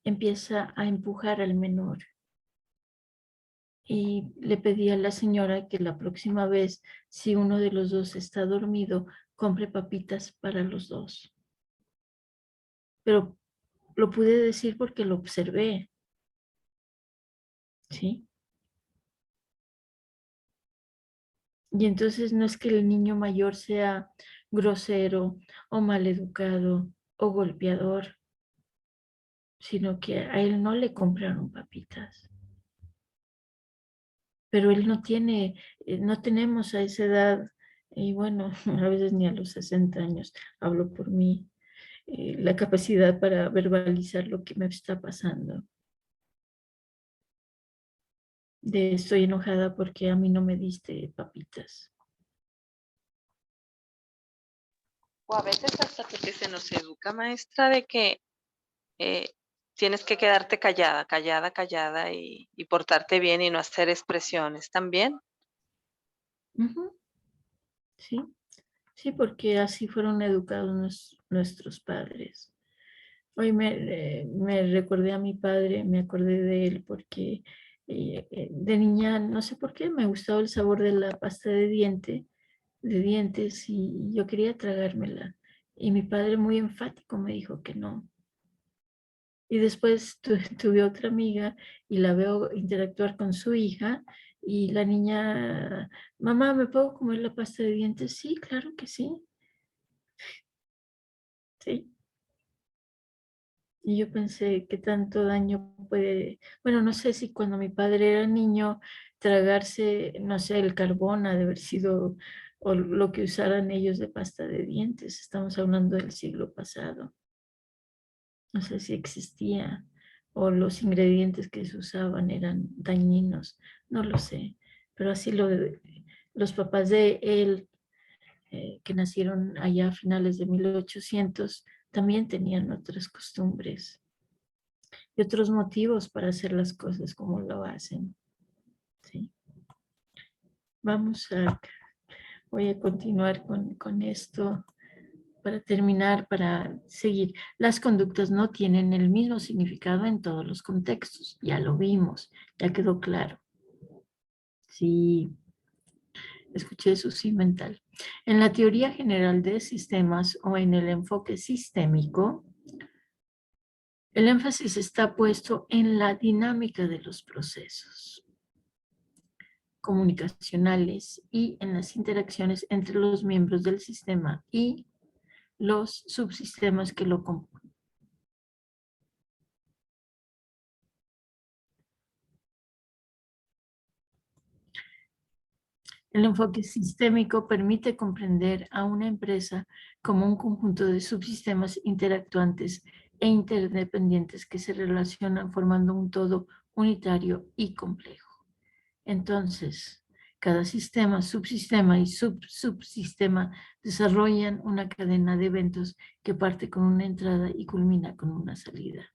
empieza a empujar al menor. Y le pedí a la señora que la próxima vez, si uno de los dos está dormido, compre papitas para los dos. Pero lo pude decir porque lo observé, ¿sí? Y entonces no es que el niño mayor sea grosero o maleducado o golpeador, sino que a él no le compraron papitas. Pero él no tiene, no tenemos a esa edad, y bueno, a veces ni a los 60 años, hablo por mí, la capacidad para verbalizar lo que me está pasando. De estoy enojada porque a mí no me diste papitas. O a veces hasta porque se nos educa, maestra, de que tienes que quedarte callada, callada, callada y portarte bien y no hacer expresiones también. Ujú. Sí, sí, porque así fueron educados nuestros padres. Hoy me recordé a mi padre, me acordé de él porque de niña, no sé por qué, me gustaba el sabor de la pasta de dientes y yo quería tragármela. Y mi padre muy enfático me dijo que no. Y después tuve otra amiga y la veo interactuar con su hija y la niña, mamá, ¿me puedo comer la pasta de dientes? Sí, claro que sí. Sí. Y yo pensé, ¿qué tanto daño puede? Bueno, no sé si cuando mi padre era niño, tragarse, no sé, el carbón ha de haber sido, o lo que usaran ellos de pasta de dientes. Estamos hablando del siglo pasado. No sé si existía, o los ingredientes que se usaban eran dañinos, no lo sé. Pero así los papás de él, que nacieron allá a finales de 1800, también tenían otras costumbres y otros motivos para hacer las cosas como lo hacen. ¿Sí? Voy a continuar con esto para terminar, para seguir. Las conductas no tienen el mismo significado en todos los contextos, ya lo vimos, ya quedó claro. Sí, escuché su sí mental. En la teoría general de sistemas o en el enfoque sistémico, el énfasis está puesto en la dinámica de los procesos comunicacionales y en las interacciones entre los miembros del sistema y los subsistemas que lo componen. El enfoque sistémico permite comprender a una empresa como un conjunto de subsistemas interactuantes e interdependientes que se relacionan formando un todo unitario y complejo. Entonces, cada sistema, subsistema y subsistema desarrollan una cadena de eventos que parte con una entrada y culmina con una salida.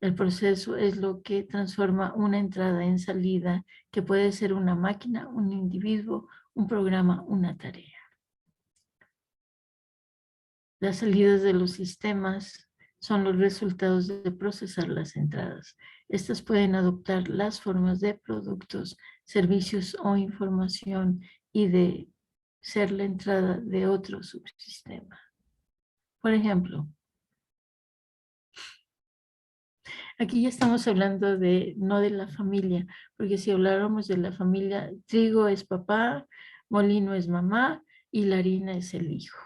El proceso es lo que transforma una entrada en salida, que puede ser una máquina, un individuo, un programa, una tarea. Las salidas de los sistemas son los resultados de procesar las entradas. Estas pueden adoptar las formas de productos, servicios o información y de ser la entrada de otro subsistema. Por ejemplo, aquí ya estamos hablando no de la familia, porque si habláramos de la familia, trigo es papá, molino es mamá y la harina es el hijo.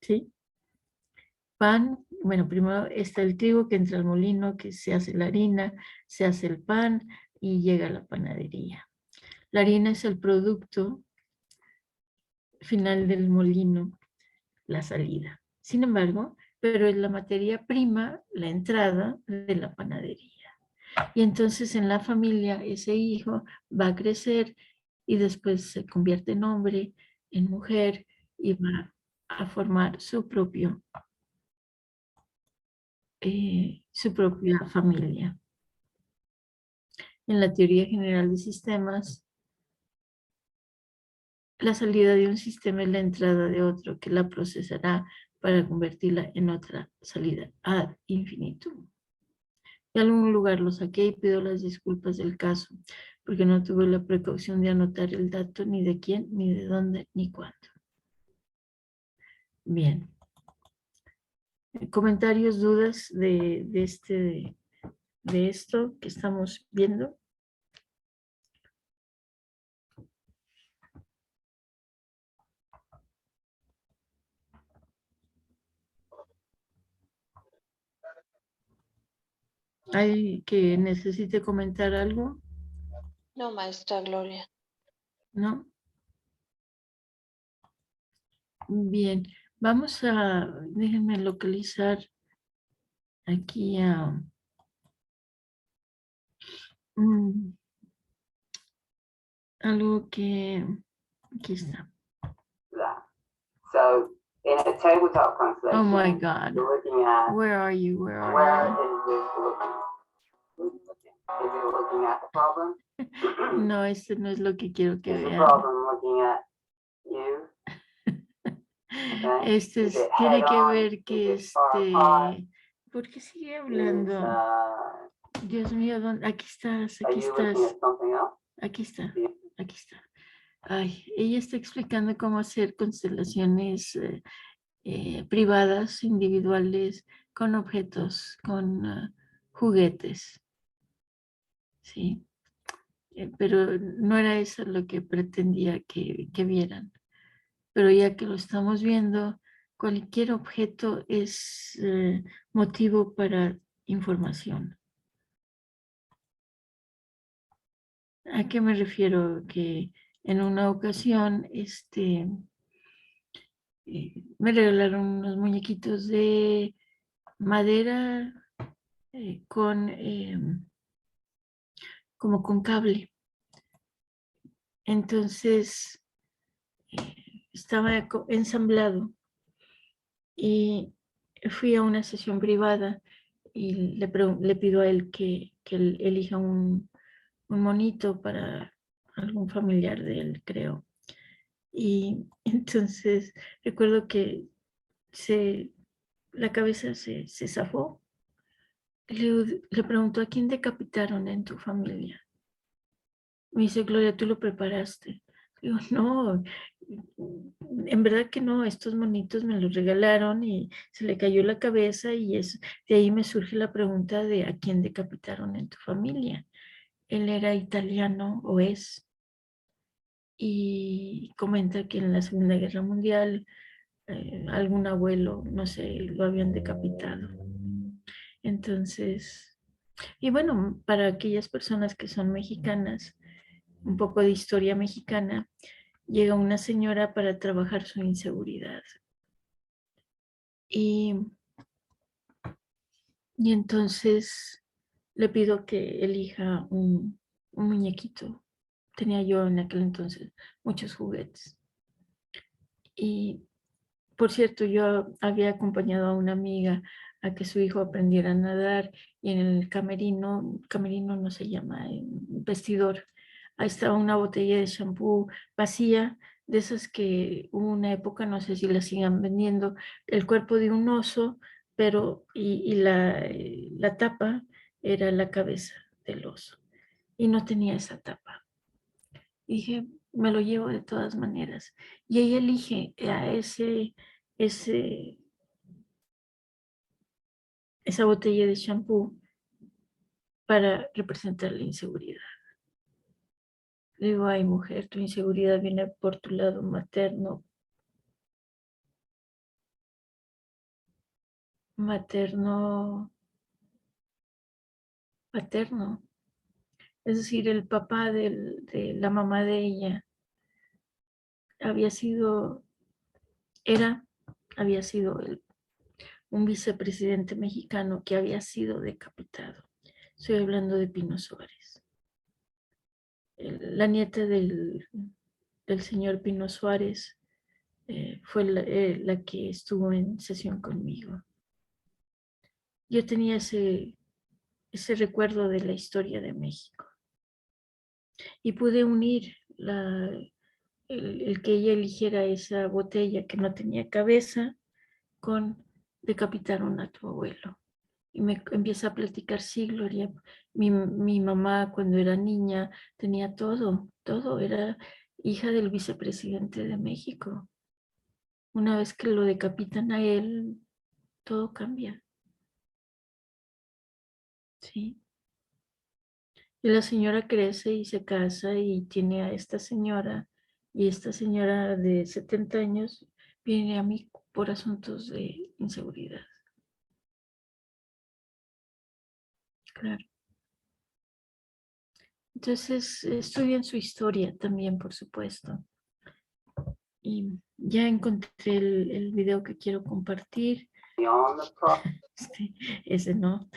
¿Sí? Pan, bueno, primero está el trigo que entra al molino, que se hace la harina, se hace el pan y llega a la panadería. La harina es el producto final del molino, la salida. Sin embargo, pero es la materia prima, la entrada de la panadería. Y entonces en la familia ese hijo va a crecer y después se convierte en hombre, en mujer y va a formar su propia familia. En la teoría general de sistemas, la salida de un sistema es la entrada de otro que la procesará para convertirla en otra salida ad infinitum. De algún lugar lo saqué y pido las disculpas del caso, porque no tuve la precaución de anotar el dato ni de quién, ni de dónde, ni cuándo. Bien. ¿Comentarios, dudas de esto que estamos viendo? ¿Hay que necesite comentar algo? No, maestra Gloria. ¿No? Bien, vamos a, déjenme localizar aquí a algo que, aquí está. That. So in a tabletop constellation, Oh my God. you're looking at Where are you? Where where are is this looking? Is it looking at the problem? you? No, este no es lo que quiero que Is the vean. problem looking at you? Okay. Este Is it tiene head que on? ver que Is it far apart? ¿por qué sigue Is, hablando? Dios mío, aquí estás, are aquí you looking estás, at something else? aquí está, Yeah. aquí está. Ay, ella está explicando cómo hacer constelaciones privadas, individuales, con objetos, con juguetes, ¿sí? Pero no era eso lo que pretendía que vieran. Pero ya que lo estamos viendo, cualquier objeto es motivo para información. ¿A qué me refiero? Que en una ocasión me regalaron unos muñequitos de madera como con cable. Entonces estaba ensamblado y fui a una sesión privada y le pido a él que él elija un monito para algún familiar de él, creo. Y entonces recuerdo que la cabeza se zafó. Le preguntó: ¿a quién decapitaron en tu familia? Me dice: Gloria, ¿tú lo preparaste? Digo: no, en verdad que no, estos monitos me los regalaron y se le cayó la cabeza y de ahí me surge la pregunta de ¿a quién decapitaron en tu familia? Él era italiano o es, y comenta que en la Segunda Guerra Mundial algún abuelo, no sé, lo habían decapitado. Entonces, y bueno, para aquellas personas que son mexicanas, un poco de historia mexicana, llega una señora para trabajar su inseguridad. Y entonces le pido que elija un muñequito. Tenía yo en aquel entonces muchos juguetes. Y por cierto, yo había acompañado a una amiga a que su hijo aprendiera a nadar y en el camerino no se llama, en vestidor, ahí estaba una botella de shampoo vacía, de esas que hubo una época, no sé si la sigan vendiendo, el cuerpo de un oso, pero y la tapa era la cabeza del oso y no tenía esa tapa. Y dije, me lo llevo de todas maneras. Y ella elige a esa botella de shampoo para representar la inseguridad. Le digo: ay, mujer, tu inseguridad viene por tu lado materno, paterno. Es decir, el papá de la mamá de ella había sido un vicepresidente mexicano que había sido decapitado. Estoy hablando de Pino Suárez. La nieta del señor Pino Suárez fue la que estuvo en sesión conmigo. Yo tenía ese recuerdo de la historia de México y pude unir el que ella eligiera esa botella que no tenía cabeza con decapitaron a tu abuelo. Y me empieza a platicar, sí, Gloria, mi mamá cuando era niña tenía todo, era hija del vicepresidente de México. Una vez que lo decapitan a él, todo cambia. Sí. Y la señora crece y se casa y tiene a esta señora, y esta señora de 70 años viene a mí por asuntos de inseguridad. Claro. Entonces, estudian su historia también, por supuesto. Y ya encontré el video que quiero compartir. Ese no.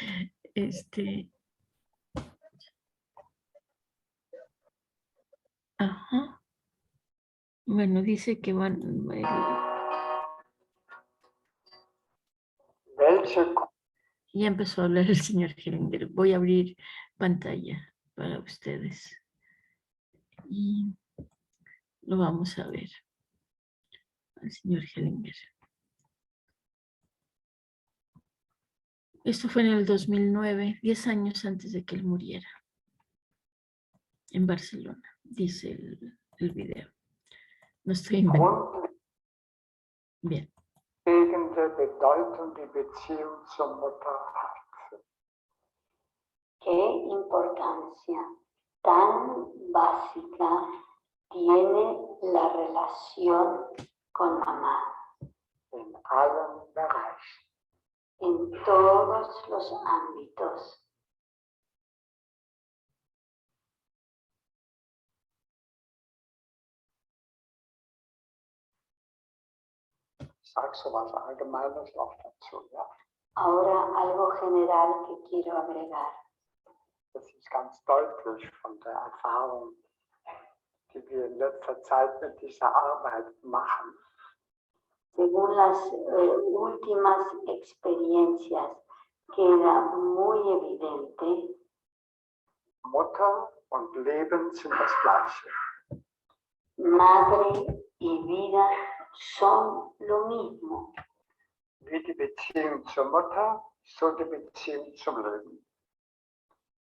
Ajá. Bueno, dice que van. Ya empezó a hablar el señor Hellinger. Voy a abrir pantalla para ustedes. Y lo vamos a ver. Al señor Hellinger. Esto fue en el 2009, 10 años antes de que él muriera. En Barcelona, dice el video. No estoy inventando. Bien. Bedeutung die Beziehung zur Mutter hat. ¿Qué importancia tan básica tiene la relación con mamá? In allen Bereichen. En todos los ámbitos. Ich sage so was Allgemeines noch dazu. Ja. Ahora algo general que quiero agregar. Das ist ganz deutlich von der Erfahrung, die wir in letzter Zeit mit dieser Arbeit machen. Según las últimas experiencias, queda muy evidente. Mutter und Leben sind das Gleiche. Madre y vida son lo mismo. Wie die Beziehung zur Mutter, so die Beziehung zum Leben.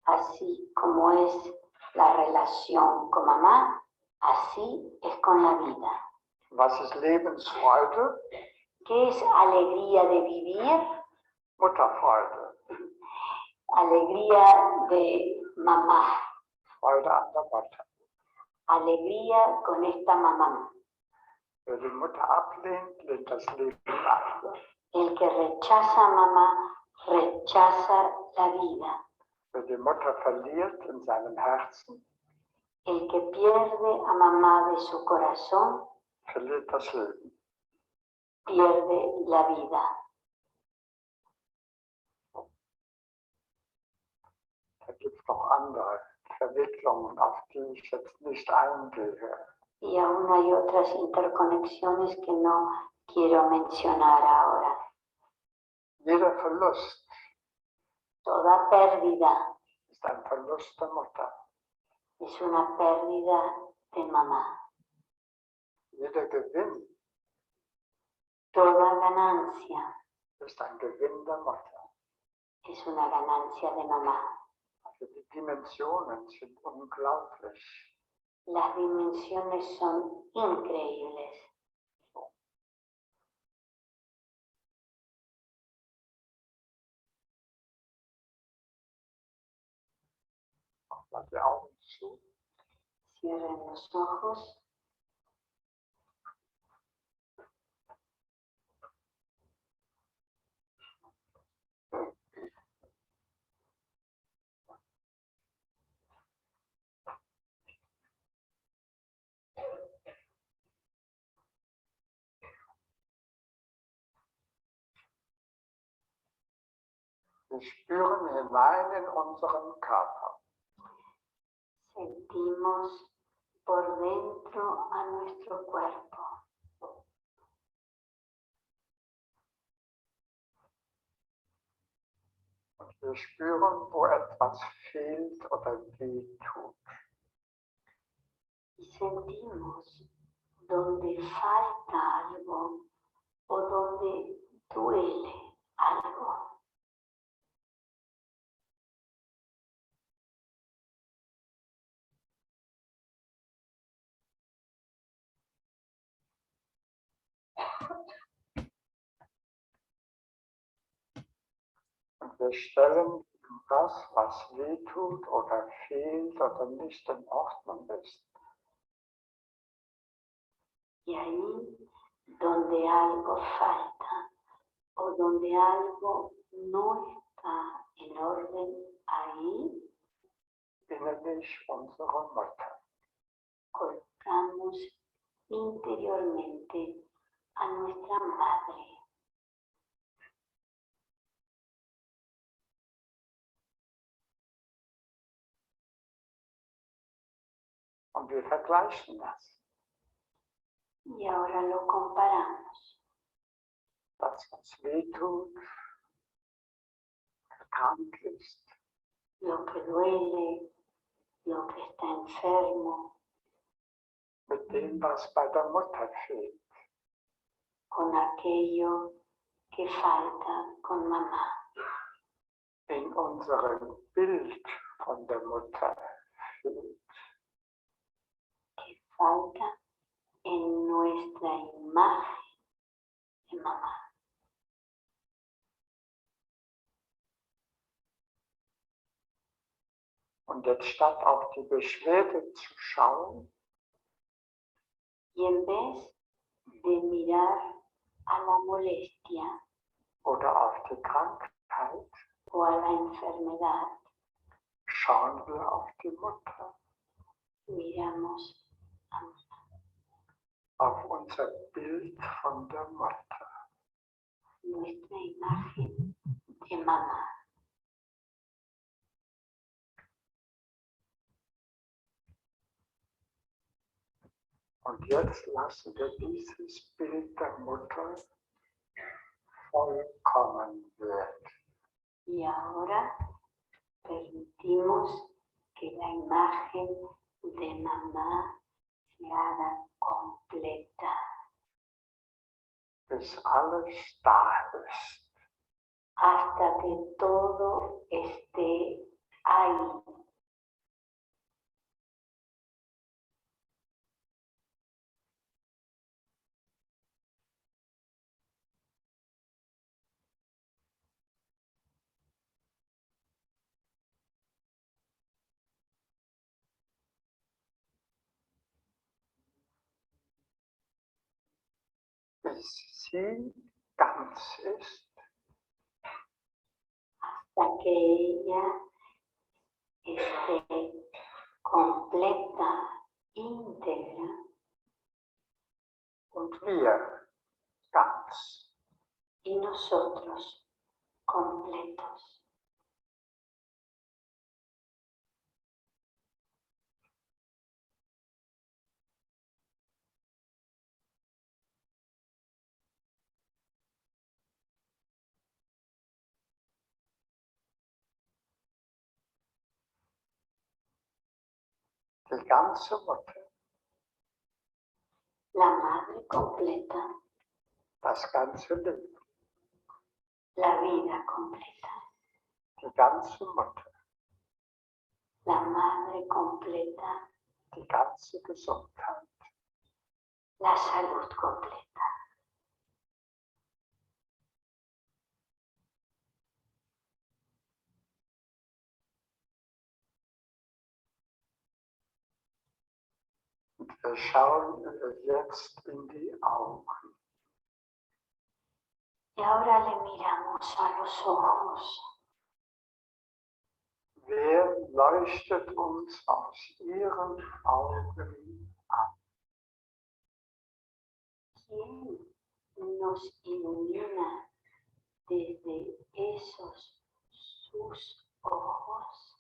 Así como es la relación con mamá, así es con la vida. Was ist Lebensfreude? ¿Qué es alegría de vivir? Mutterfreude. Alegría de mamá. Freude an der Mutter. Alegría con esta mamá. Wer die Mutter ablehnt, lehnt das Leben ab. El que rechaza a mamá, rechaza la vida. Wer die Mutter verliert in seinem Herzen, El que pierde a mamá de su corazón, verliert das Leben. pierde la vida. Da gibt es noch andere Verwicklungen, auf die ich jetzt nicht eingehe. Y aún hay otras interconexiones que no quiero mencionar ahora. Jeder Verlust Toda pérdida ist ein Verlust der Mutter. es una pérdida de mamá. Jeder Gewinn Toda ganancia ist ein Gewinn der Mutter. es una ganancia de mamá. Also die Dimensionen sind unglaublich. Las dimensiones son increíbles. Macht die Augen zu. Cierren los ojos. Wir spüren hinein in unseren Körper. Sentimos por dentro a nuestro cuerpo. Und wir spüren, wo etwas fehlt oder weh tut. Y sentimos donde falta algo o donde duele algo. wir stellen das, was weh tut oder fehlt oder nicht in Ordnung ist. Y ahí donde algo falta o donde algo no está en orden, ahí Innerlich unsere Mutter. colocamos interiormente a nuestra madre. Und wir vergleichen das. Y ahora lo comparamos. Das, was weh tut, krank ist, Lo que duele, lo que está enfermo, mit dem, was bei der Mutter fehlt. con aquello que falta con mamá. In unserem Bild von der Mutter fehlt. Que falta en nuestra imagen de mamá. Und jetzt statt auf die Beschwerde zu schauen, Y en vez de mirar a la molestia oder auf die Krankheit, o a la enfermedad, schauen wir auf die Mutter, miramos a auf unser Bild von der Mutter. nuestra imagen de mamá. Und jetzt lassen wir dieses Bild der Mutter vollkommen werden. Y ahora permitimos que la imagen de mamá se haga completa, Bis alles da ist. hasta que todo esté ahí. Bis sie ganz ist. Hasta que ella esté completa, íntegra, Und wir ganz. y nosotros completos. Die ganze Mutter. La madre completa, Das ganze Leben. la vida completa. Die ganze Mutter. La madre completa, Die ganze Gesundheit. la salud completa. Und wir schauen jetzt in die Augen. Y ahora le miramos a los ojos. Wer leuchtet uns aus ihren Augen an? ¿Quién nos ilumina desde esos sus ojos?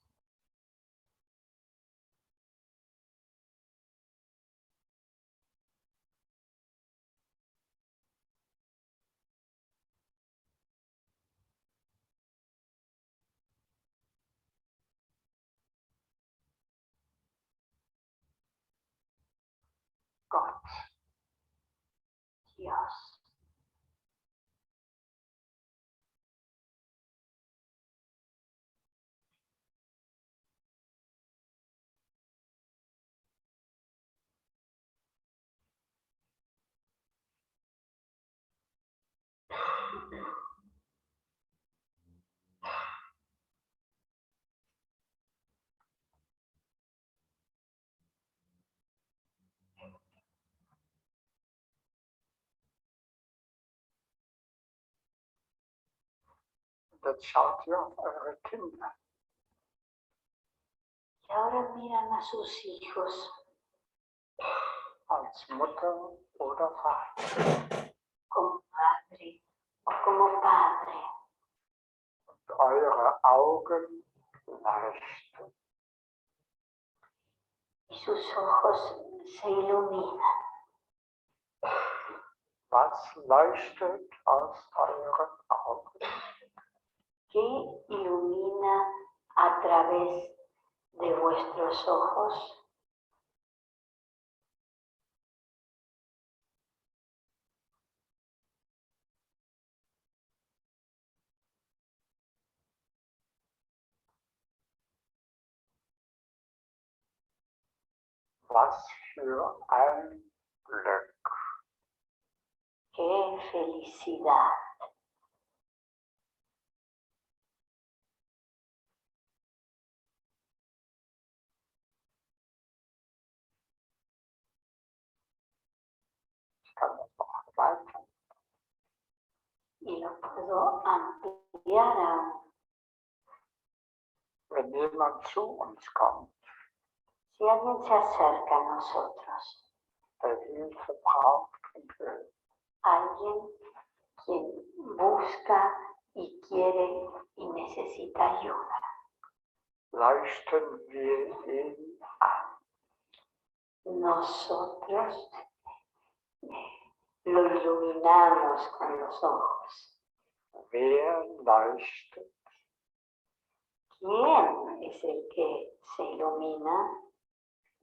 Gott. Dios. Jetzt schaut ihr auf eure Kinder. Y ahora miran a sus hijos Als Mutter oder Vater. como madre o como padre. Und eure Augen leuchten. Y sus ojos se iluminan. Was leuchtet aus euren Augen? ¿Qué ilumina a través de vuestros ojos? Was für ein Glück. ¡Qué felicidad! Ich kann das noch erweitern. Y lo puedo ampliar aún. Wenn jemand zu uns kommt, Si alguien se acerca a nosotros, der Hilfe braucht und will, alguien quien busca y quiere y necesita ayuda, leuchten wir ihn an. nosotros lo iluminamos con los ojos. Wer leuchtet? ¿Quién es el que se ilumina?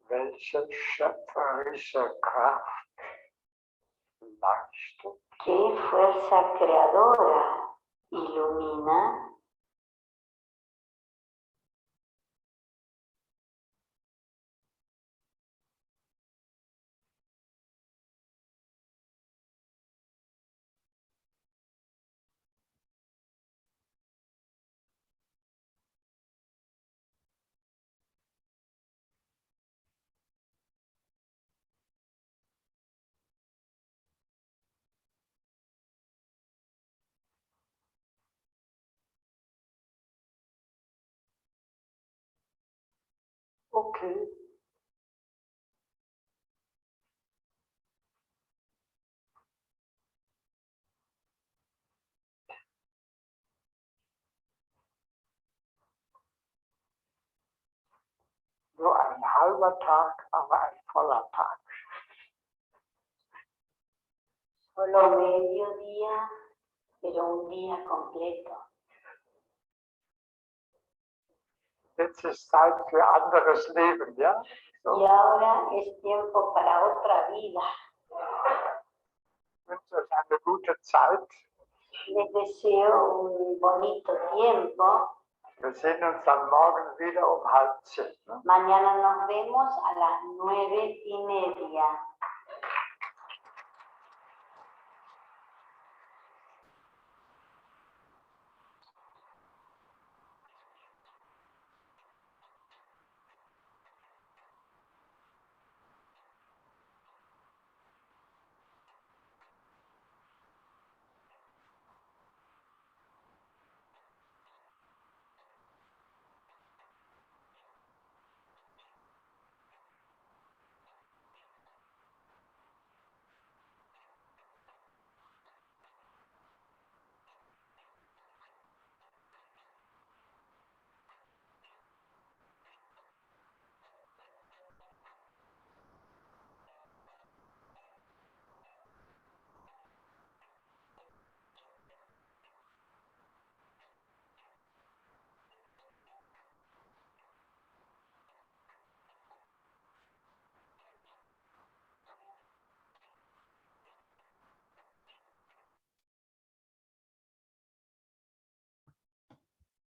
Welche schöpferische Kraft leuchtet? ¿Qué fuerza creadora ilumina? Okay. Nur ein halber Tag, aber ein voller Tag. Solo medio día, pero un día completo. Jetzt ist Zeit für anderes Leben, ja? Y So, ahora es tiempo para otra vida. ich wünsche euch eine gute Zeit. Les deseo un bonito tiempo. Wir sehen uns dann morgen wieder um 9:30. Ne? Mañana nos vemos a las 9:30.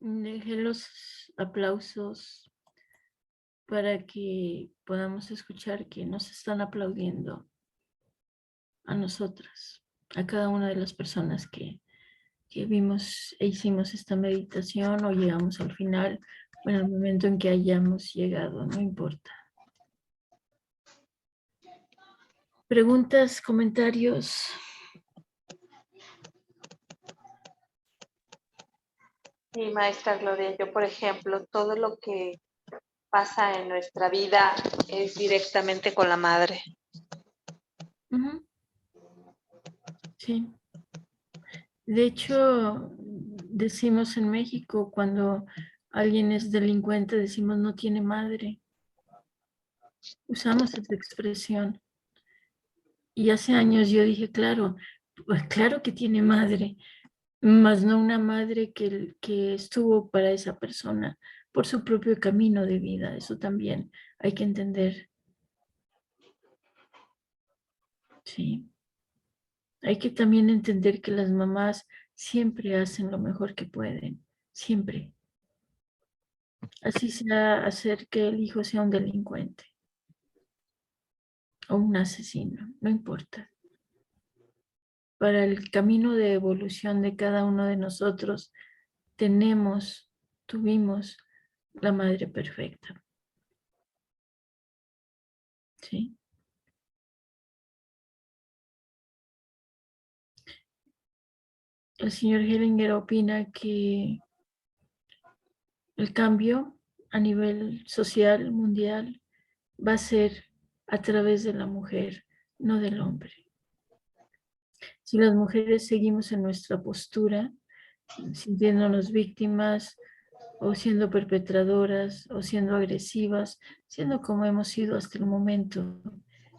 Dejé los aplausos para que podamos escuchar que nos están aplaudiendo a nosotras, a cada una de las personas que vimos e hicimos esta meditación o llegamos al final o en el momento en que hayamos llegado, no importa. Preguntas, comentarios. Sí, maestra Gloria, yo por ejemplo, todo lo que pasa en nuestra vida es directamente con la madre. Ujú. Sí. De hecho, decimos en México, cuando alguien es delincuente, decimos no tiene madre. Usamos esa expresión. Y hace años yo dije, claro, pues claro que tiene madre, mas no una madre que estuvo para esa persona por su propio camino de vida. Eso también hay que entender. Sí. Hay que también entender que las mamás siempre hacen lo mejor que pueden, siempre. Así sea hacer que el hijo sea un delincuente o un asesino, no importa. Para el camino de evolución de cada uno de nosotros, tuvimos la madre perfecta. ¿Sí? El señor Hellinger opina que el cambio a nivel social, mundial, va a ser a través de la mujer, no del hombre. Si las mujeres seguimos en nuestra postura, sintiéndonos víctimas o siendo perpetradoras o siendo agresivas, siendo como hemos sido hasta el momento,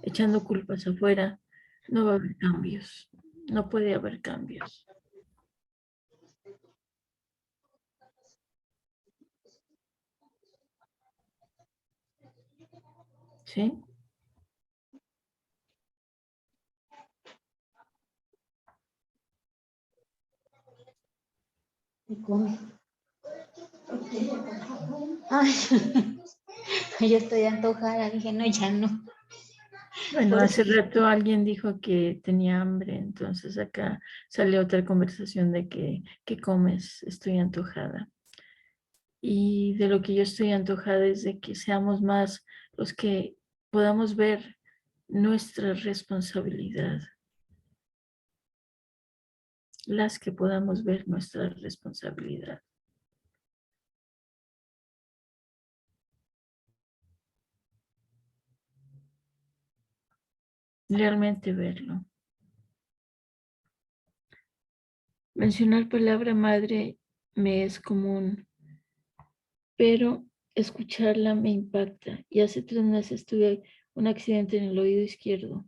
echando culpas afuera, no va a haber cambios, no puede haber cambios. ¿Sí? Y come. Ay, yo estoy antojada, dije, no, ya no. Bueno, Por hace eso. rato alguien dijo que tenía hambre, entonces acá salió otra conversación de que ¿qué comes? Estoy antojada. Y de lo que yo estoy antojada es de que seamos más los que podamos ver nuestra responsabilidad, las que podamos ver nuestra responsabilidad. Realmente verlo. Mencionar palabra madre me es común, pero escucharla me impacta. Y hace 3 meses tuve un accidente en el oído izquierdo.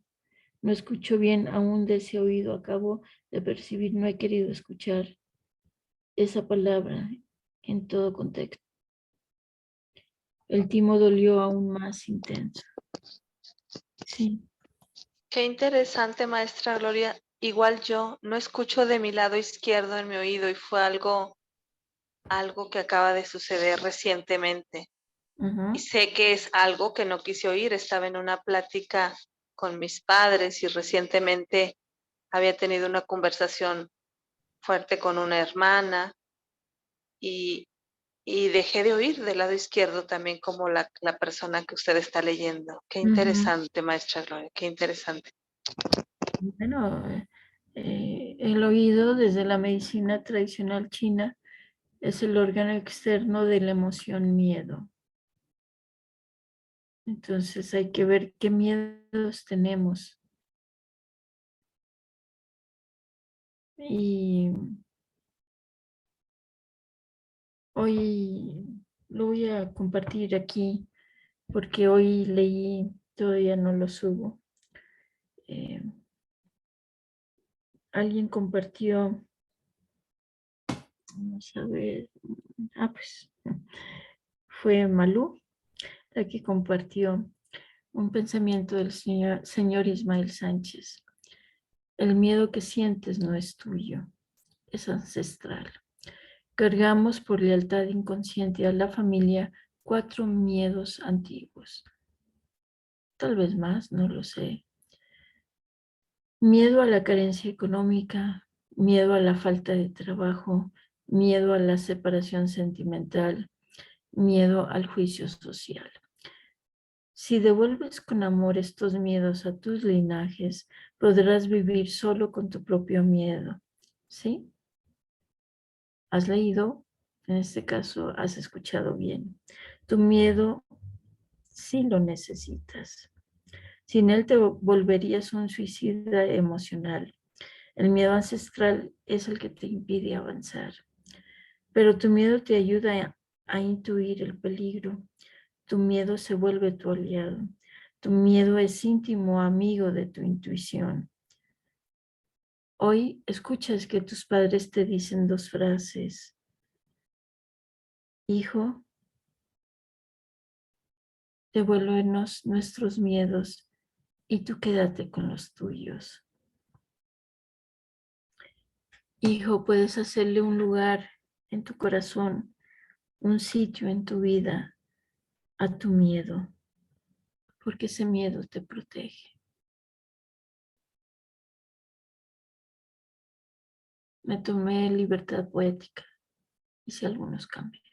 No escucho bien aún de ese oído. Acabo de percibir, no he querido escuchar esa palabra en todo contexto. El timo dolió aún más intenso. Sí. Qué interesante, maestra Gloria. Igual yo no escucho de mi lado izquierdo en mi oído y fue algo que acaba de suceder recientemente. Y sé que es algo que no quise oír. Estaba en una plática con mis padres y recientemente había tenido una conversación fuerte con una hermana y, y dejé de oír del lado izquierdo también como la persona que usted está leyendo. Qué interesante, maestra Gloria, qué interesante. Bueno, el oído desde la medicina tradicional china es el órgano externo de la emoción miedo. Entonces hay que ver qué miedos tenemos. Y hoy lo voy a compartir aquí porque hoy leí, todavía no lo subo. Alguien compartió, vamos a ver, pues fue Malú la que compartió un pensamiento del señor Ismael Sánchez. El miedo que sientes no es tuyo, es ancestral. Cargamos por lealtad inconsciente a la familia 4 miedos antiguos. Tal vez más, no lo sé. Miedo a la carencia económica, miedo a la falta de trabajo, miedo a la separación sentimental, miedo al juicio social. Si devuelves con amor estos miedos a tus linajes, podrás vivir solo con tu propio miedo. ¿Sí? ¿Has leído? En este caso, has escuchado bien. Tu miedo sí lo necesitas. Sin él te volverías un suicida emocional. El miedo ancestral es el que te impide avanzar. Pero tu miedo te ayuda a intuir el peligro. Tu miedo se vuelve tu aliado. Tu miedo es íntimo amigo de tu intuición. Hoy escuchas que tus padres te dicen dos frases. Hijo, devuélvenos nuestros miedos y tú quédate con los tuyos. Hijo, puedes hacerle un lugar en tu corazón, un sitio en tu vida a tu miedo, porque ese miedo te protege. Me tomé libertad poética, hice algunos cambios.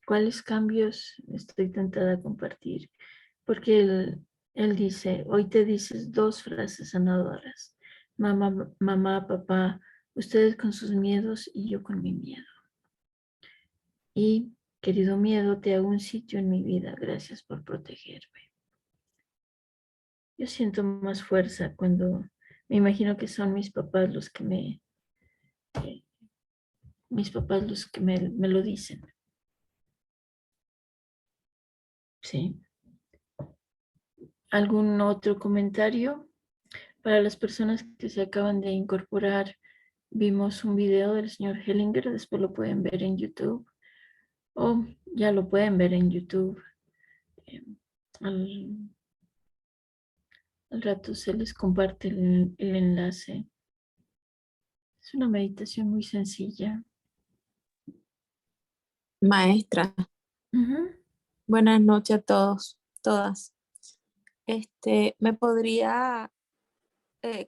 ¿Cuáles cambios estoy tentada a compartir? Porque él dice, hoy te dices dos frases sanadoras. Mamá, mamá, papá, ustedes con sus miedos y yo con mi miedo. Y, querido miedo, te hago un sitio en mi vida. Gracias por protegerme. Yo siento más fuerza cuando me imagino que son mis papás los que me lo dicen. ¿Sí? ¿Algún otro comentario? Para las personas que se acaban de incorporar, vimos un video del señor Hellinger, después lo pueden ver en YouTube, o ya lo pueden ver en YouTube. Eh, al, al rato se les comparte el enlace. Es una meditación muy sencilla. Maestra, Ujú. buenas noches a todos, todas. ¿Me podría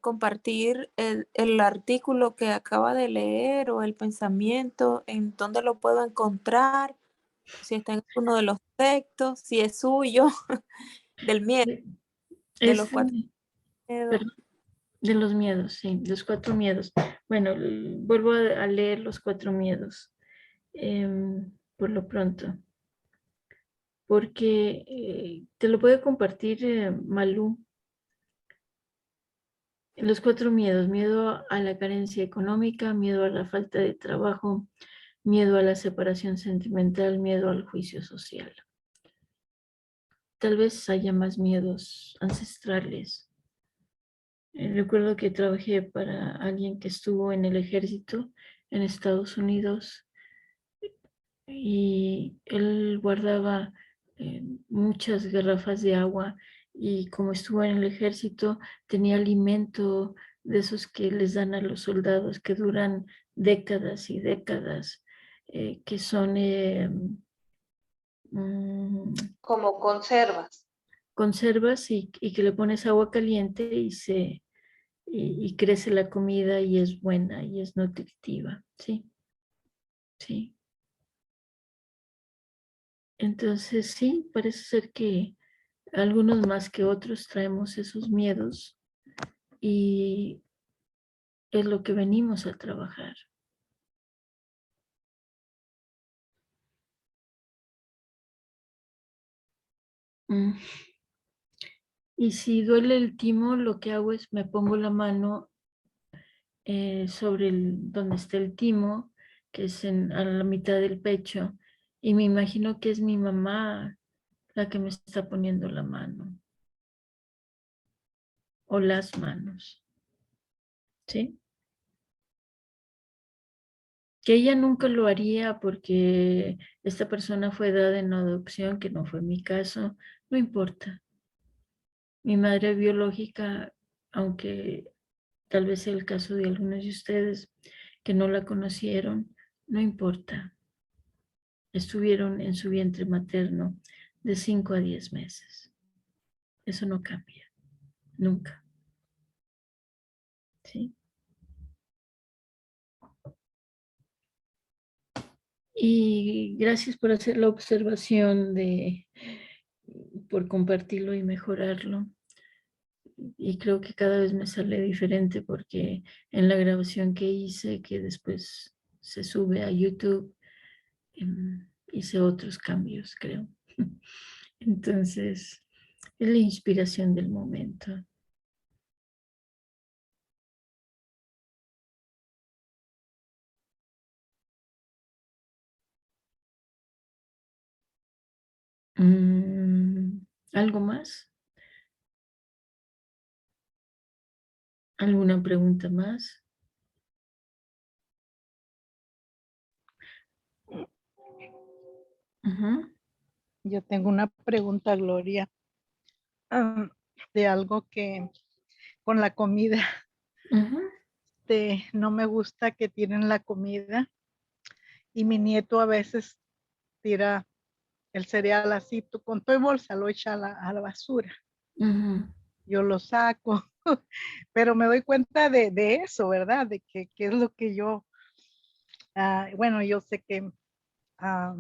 compartir el artículo que acaba de leer o el pensamiento? ¿En dónde lo puedo encontrar? Si está en uno de los textos, si es suyo, del miedo, de Es, los cuatro miedos. perdón, de los miedos, sí, los cuatro miedos. Bueno, vuelvo a leer los cuatro miedos por lo pronto, porque te lo puede compartir Malú. Los cuatro miedos: miedo a la carencia económica, miedo a la falta de trabajo, miedo a la separación sentimental, miedo al juicio social. Tal vez haya más miedos ancestrales. Recuerdo que trabajé para alguien que estuvo en el ejército en Estados Unidos y él guardaba muchas garrafas de agua, y como estuvo en el ejército tenía alimento de esos que les dan a los soldados que duran décadas y décadas, que son Como conservas. conservas, y que le pones agua caliente y crece la comida y es buena y es nutritiva. Sí, sí. Entonces sí, parece ser que algunos más que otros traemos esos miedos y es lo que venimos a trabajar. Mm. Y si duele el timo, lo que hago es me pongo la mano sobre donde está el timo, que es a la mitad del pecho, y me imagino que es mi mamá la que me está poniendo la mano o las manos, ¿sí? Que ella nunca lo haría porque esta persona fue dada en adopción, que no fue mi caso, no importa. Mi madre biológica, aunque tal vez sea el caso de algunos de ustedes que no la conocieron, no importa. Estuvieron en su vientre materno de 5 a 10 meses. Eso no cambia, nunca. ¿Sí? Y gracias por hacer la observación por compartirlo y mejorarlo. Y creo que cada vez me sale diferente porque en la grabación que hice, que después se sube a YouTube, hice otros cambios, creo. Entonces, es la inspiración del momento. ¿Algo más? ¿Alguna pregunta más? Ujú, Yo tengo una pregunta, Gloria, ah, de algo que con la comida, ujú, no me gusta que tiren la comida y mi nieto a veces tira el cereal así, con todo bolsa, lo echa a la basura. ujú, Yo lo saco, pero me doy cuenta de eso, ¿verdad? De que es lo que yo, bueno, yo sé que ah,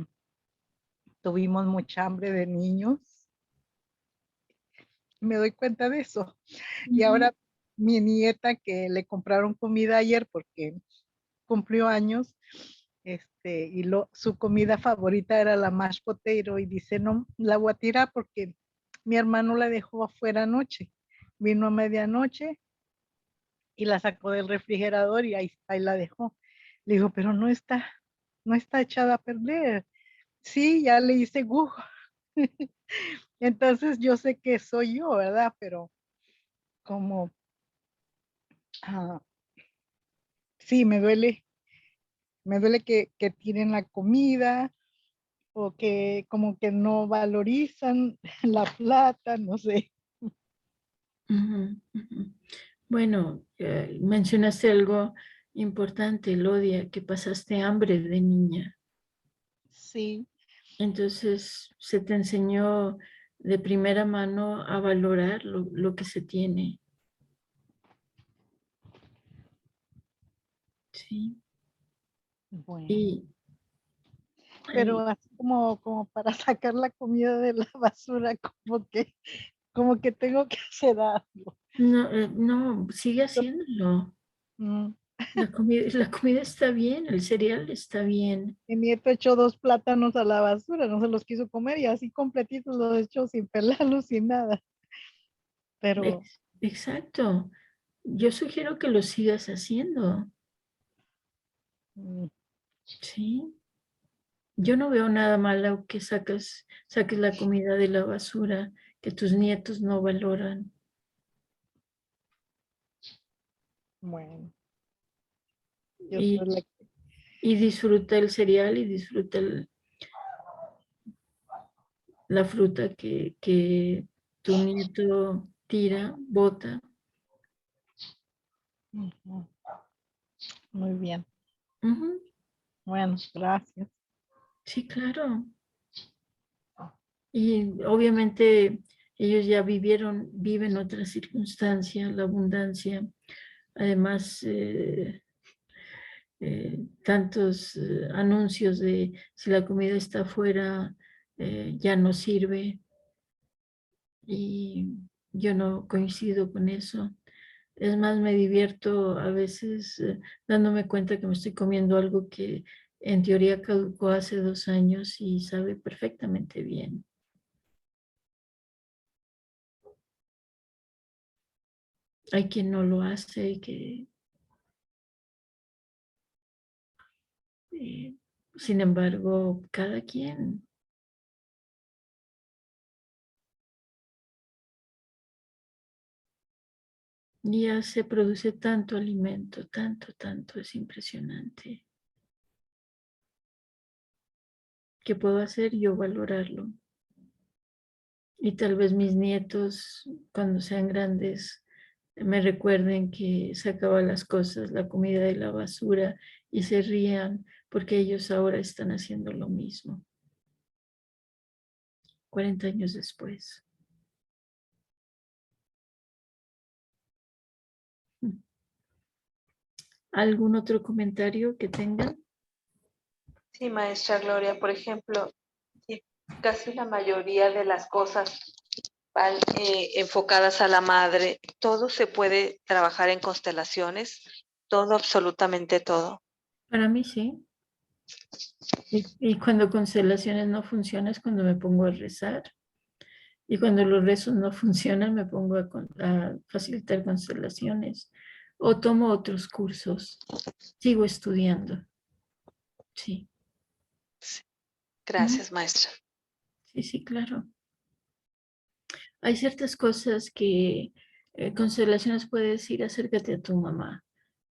tuvimos mucha hambre de niños, me doy cuenta de eso. Y ujú, ahora mi nieta que le compraron comida ayer porque cumplió años, y su comida favorita era la mashed potato y dice, no, la voy a tirar porque mi hermano la dejó afuera anoche. Vino a medianoche y la sacó del refrigerador y ahí la dejó. Le digo, pero no está echada a perder. Sí, ya le hice Google. Entonces yo sé que soy yo, ¿verdad? Pero como, ah, sí, me duele que tiren la comida o que como que no valorizan la plata, no sé. ujú, ujú. Bueno, mencionaste algo importante, Lodia, que pasaste hambre de niña. Sí, Entonces, se te enseñó de primera mano a valorar lo que se tiene, ¿sí? bueno, Y, pero y así como para sacar la comida de la basura, como que tengo que hacer algo. no, no, sigue haciéndolo. Mm, La comida está bien, el cereal está bien. Mi nieto echó 2 plátanos a la basura, no se los quiso comer y así completitos los echó sin pelarlos, sin nada. Pero Exacto. Yo sugiero que lo sigas haciendo, mm, ¿sí? Yo no veo nada malo que saques la comida de la basura que tus nietos no valoran. bueno, yo soy Y, la y disfruta el cereal y disfruta la fruta que tu nieto tira, bota. Ujú, muy bien. Ujú, Bueno, gracias. sí, claro. Y obviamente ellos ya viven otras circunstancias, la abundancia. Además, tantos anuncios de si la comida está afuera, ya no sirve. Y yo no coincido con eso. Es más, me divierto a veces dándome cuenta que me estoy comiendo algo que en teoría caducó hace 2 años y sabe perfectamente bien. Hay quien no lo hace, eh, sin embargo, cada quien. Ya se produce tanto alimento, tanto, es impresionante. ¿Qué puedo hacer yo valorarlo? Y tal vez mis nietos, cuando sean grandes, me recuerden que sacaba las cosas, la comida de la basura y se rían porque ellos ahora están haciendo lo mismo, 40 años después. ¿Algún otro comentario que tengan? Sí, maestra Gloria, por ejemplo, casi la mayoría de las cosas van enfocadas a la madre. Todo se puede trabajar en constelaciones, todo, absolutamente todo. Para mí sí. Y cuando constelaciones no funcionan es cuando me pongo a rezar. Y cuando los rezos no funcionan me pongo a facilitar constelaciones. O tomo otros cursos. Sigo estudiando. Sí. Gracias, maestra. Sí, sí, claro. Hay ciertas cosas que constelaciones puede decir, acércate a tu mamá.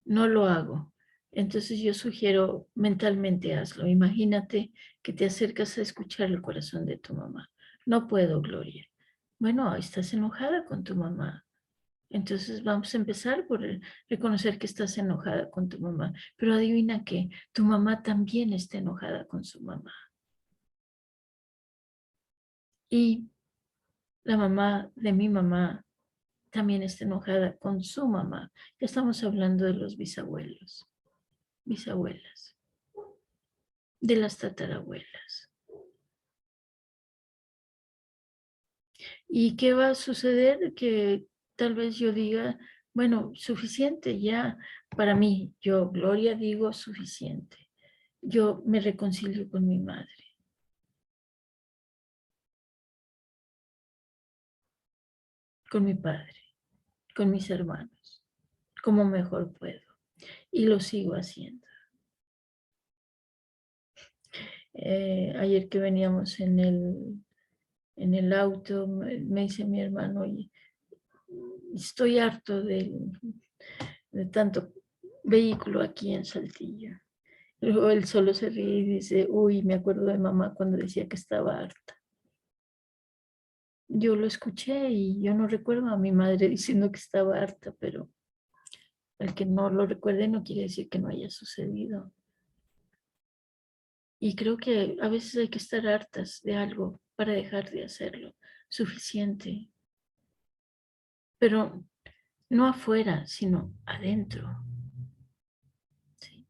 No lo hago. Entonces yo sugiero mentalmente hazlo. Imagínate que te acercas a escuchar el corazón de tu mamá. No puedo, Gloria. Bueno, estás enojada con tu mamá. Entonces vamos a empezar por reconocer que estás enojada con tu mamá. Pero adivina que tu mamá también está enojada con su mamá. Y la mamá de mi mamá también está enojada con su mamá. Ya estamos hablando de los bisabuelos, bisabuelas, de las tatarabuelas. ¿Y qué va a suceder? Que tal vez yo diga, bueno, suficiente ya para mí. Yo, Gloria, digo suficiente. Yo me reconcilio con mi madre, con mi padre, con mis hermanos, como mejor puedo. Y lo sigo haciendo. Ayer que veníamos en el auto, me dice mi hermano, oye, estoy harto de tanto vehículo aquí en Saltillo. Luego él solo se ríe y dice, uy, me acuerdo de mamá cuando decía que estaba harta. Yo lo escuché y yo no recuerdo a mi madre diciendo que estaba harta, pero el que no lo recuerde no quiere decir que no haya sucedido. Y creo que a veces hay que estar hartas de algo para dejar de hacerlo. Suficiente. Pero no afuera, sino adentro. Sí.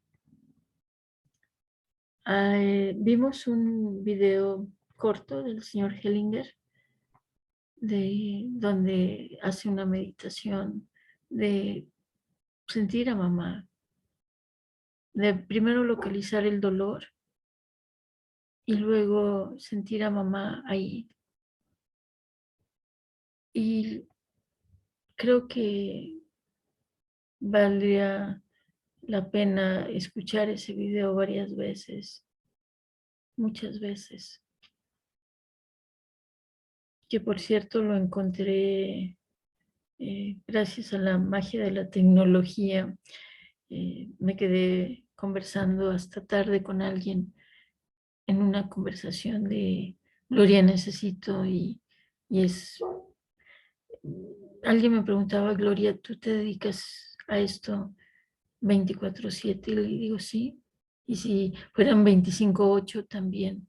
Vimos un video corto del señor Hellinger donde hace una meditación de sentir a mamá, de primero localizar el dolor y luego sentir a mamá ahí. Y creo que valdría la pena escuchar ese video varias veces, muchas veces. Que por cierto lo encontré gracias a la magia de la tecnología. Me quedé conversando hasta tarde con alguien en una conversación de Gloria, necesito y es... Alguien me preguntaba, Gloria, ¿tú te dedicas a esto 24/7? Y le digo, sí. Y si fueran 25/8 también.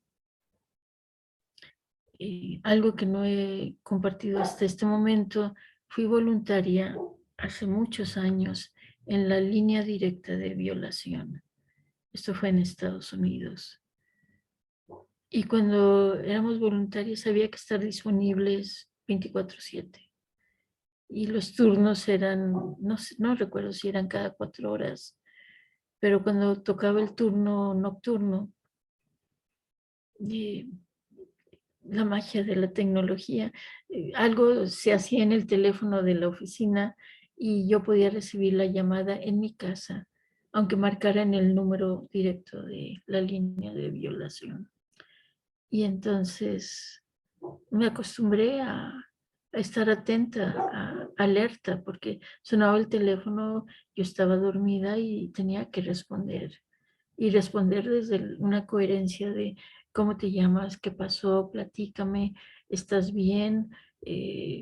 Algo que no he compartido hasta este momento, fui voluntaria hace muchos años en la línea directa de violación. Esto fue en Estados Unidos. Y cuando éramos voluntarios había que estar disponibles 24/7. Y los turnos eran, no recuerdo si eran cada 4 horas, pero cuando tocaba el turno nocturno, la magia de la tecnología, algo se hacía en el teléfono de la oficina y yo podía recibir la llamada en mi casa, aunque marcara en el número directo de la línea de violación. Y entonces me acostumbré a estar atenta, alerta, porque sonaba el teléfono, yo estaba dormida y tenía que responder. Y responder desde una coherencia de cómo te llamas, qué pasó, platícame, estás bien,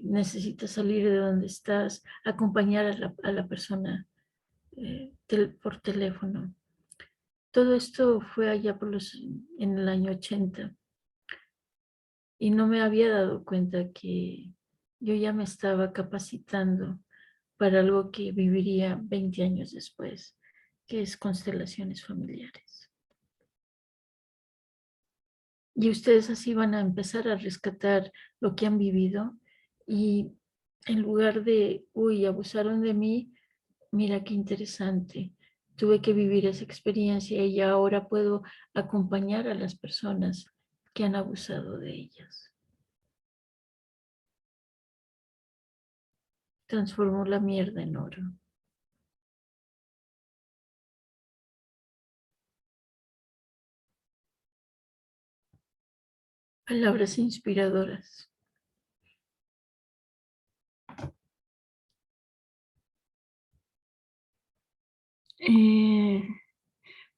necesitas salir de donde estás, acompañar a la persona por teléfono. Todo esto fue allá en el año 80 y no me había dado cuenta que yo ya me estaba capacitando para algo que viviría 20 años después, que es constelaciones familiares. Y ustedes así van a empezar a rescatar lo que han vivido y en lugar de, uy, abusaron de mí, mira qué interesante. Tuve que vivir esa experiencia y ahora puedo acompañar a las personas que han abusado de ellas. Transformó la mierda en oro. Palabras inspiradoras.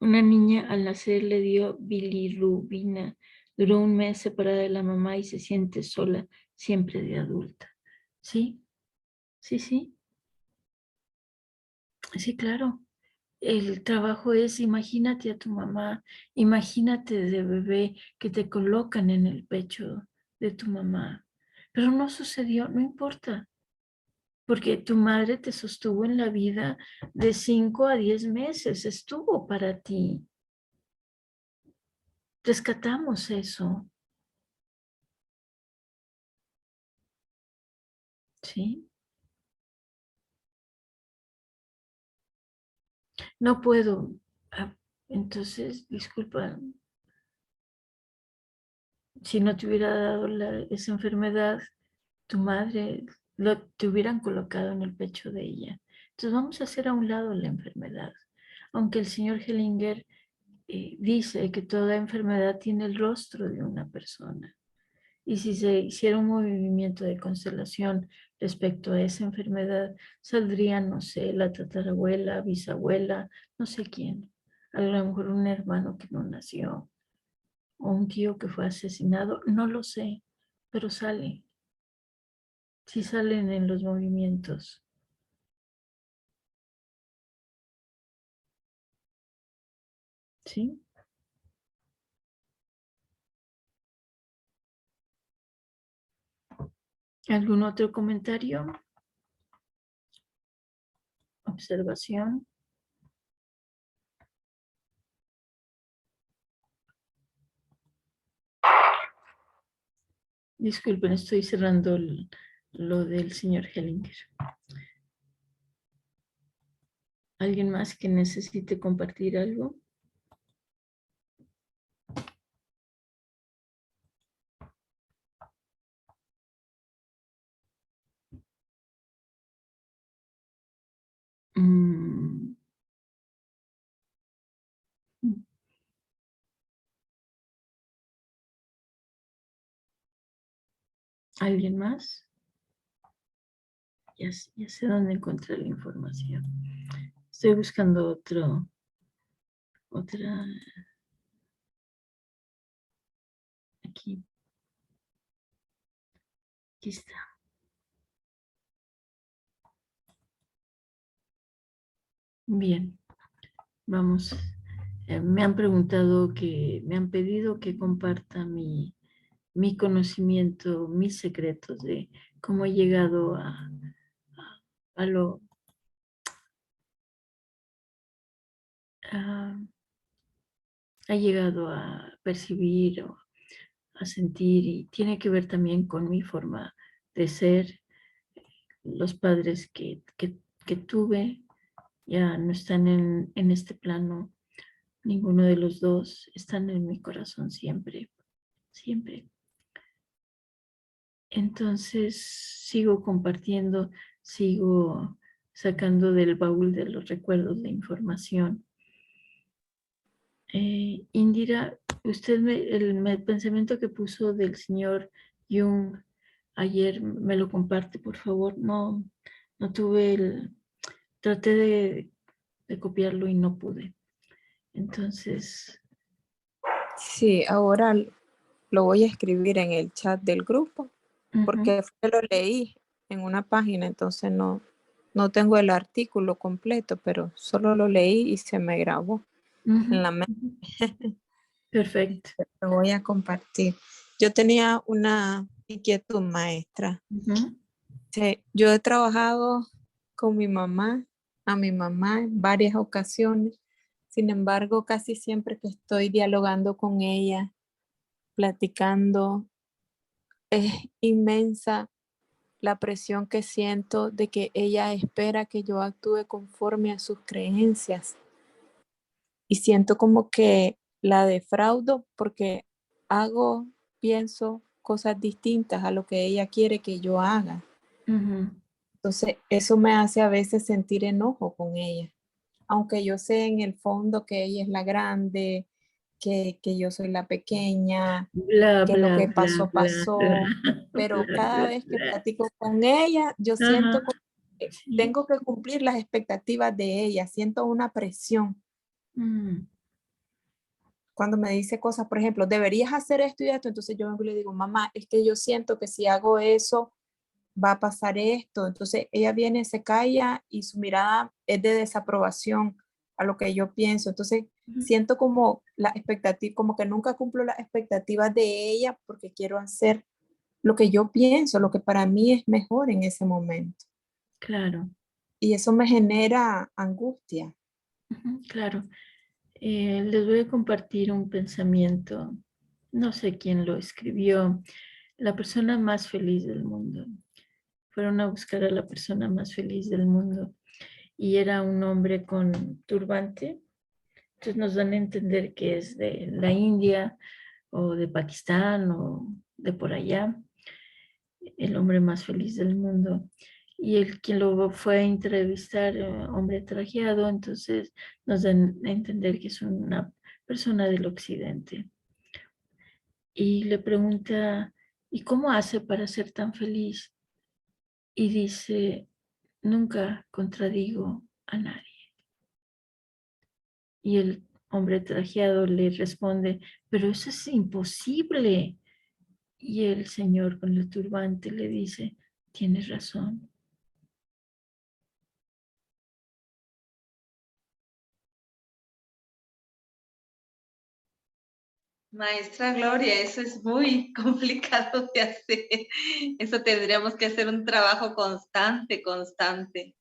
Una niña al nacer le dio bilirrubina. Duró un mes separada de la mamá y se siente sola, siempre de adulta. ¿Sí? Sí, sí. Sí, claro. El trabajo es, imagínate a tu mamá, imagínate de bebé que te colocan en el pecho de tu mamá. Pero no sucedió, no importa, porque tu madre te sostuvo en la vida de 5 a 10 meses, estuvo para ti. Rescatamos eso, ¿sí? No puedo. Ah, entonces, disculpa, si no te hubiera dado esa enfermedad, tu madre te hubieran colocado en el pecho de ella. Entonces vamos a hacer a un lado la enfermedad. Aunque el señor Hellinger dice que toda enfermedad tiene el rostro de una persona. Y si se hiciera un movimiento de constelación respecto a esa enfermedad, saldría, no sé, la tatarabuela, bisabuela, no sé quién. A lo mejor un hermano que no nació o un tío que fue asesinado, no lo sé, pero sale. Sí salen en los movimientos. ¿Sí? ¿Algún otro comentario? ¿Observación? Disculpen, estoy cerrando lo del señor Hellinger. ¿Alguien más que necesite compartir algo? Mm. ¿Alguien más? Ya sé dónde encontrar la información. Estoy buscando otra. Aquí está. Bien, vamos. Me han pedido que comparta mi conocimiento, mis secretos de cómo he llegado a lo ha llegado a percibir o a sentir y tiene que ver también con mi forma de ser. Los padres que tuve ya no están en este plano, ninguno de los dos, están en mi corazón siempre, siempre. Entonces sigo compartiendo, sigo sacando del baúl de los recuerdos de información. Indira, usted el pensamiento que puso del señor Jung ayer, me lo comparte, por favor. No tuve traté de copiarlo y no pude. Entonces, Sí, ahora lo voy a escribir en el chat del grupo, porque lo leí en una página, entonces no tengo el artículo completo, pero solo lo leí y se me grabó en la mente. Perfecto. Lo voy a compartir. Yo tenía una inquietud, maestra. Sí, yo he trabajado con mi mamá, a mi mamá en varias ocasiones. Sin embargo, casi siempre que estoy dialogando con ella, platicando. Es inmensa la presión que siento de que ella espera que yo actúe conforme a sus creencias. Y siento como que la defraudo porque pienso cosas distintas a lo que ella quiere que yo haga. Ujú. Entonces, eso me hace a veces sentir enojo con ella. Aunque yo sé en el fondo que ella es la grande, que yo soy la pequeña, Bla, que lo bla, que bla, pasó, bla, pasó. bla, Pero bla, cada bla, vez que bla. platico con ella, yo siento Ajá, como que sí. tengo que cumplir las expectativas de ella. Siento una presión. Mm, Cuando me dice cosas, por ejemplo, deberías hacer esto y esto, entonces yo le digo, mamá, es que yo siento que si hago eso, va a pasar esto. Entonces ella viene, se calla y su mirada es de desaprobación a lo que yo pienso. Entonces ujú. siento como la expectativa, como que nunca cumplo las expectativas de ella porque quiero hacer lo que yo pienso, lo que para mí es mejor en ese momento. Claro, Y eso me genera angustia. ujú, claro. Les voy a compartir un pensamiento, no sé quién lo escribió, la persona más feliz del mundo. Fueron a buscar a la persona más feliz del mundo y era un hombre con turbante. Entonces nos dan a entender que es de la India o de Pakistán o de por allá, el hombre más feliz del mundo. Y el quien lo fue a entrevistar, hombre trajeado, entonces nos dan a entender que es una persona del occidente. Y le pregunta, ¿y cómo hace para ser tan feliz? Y dice, nunca contradigo a nadie. Y el hombre trajeado le responde, pero eso es imposible. Y el señor con el turbante le dice, tienes razón. Maestra Gloria, eso es muy complicado de hacer. Eso tendríamos que hacer un trabajo constante, constante.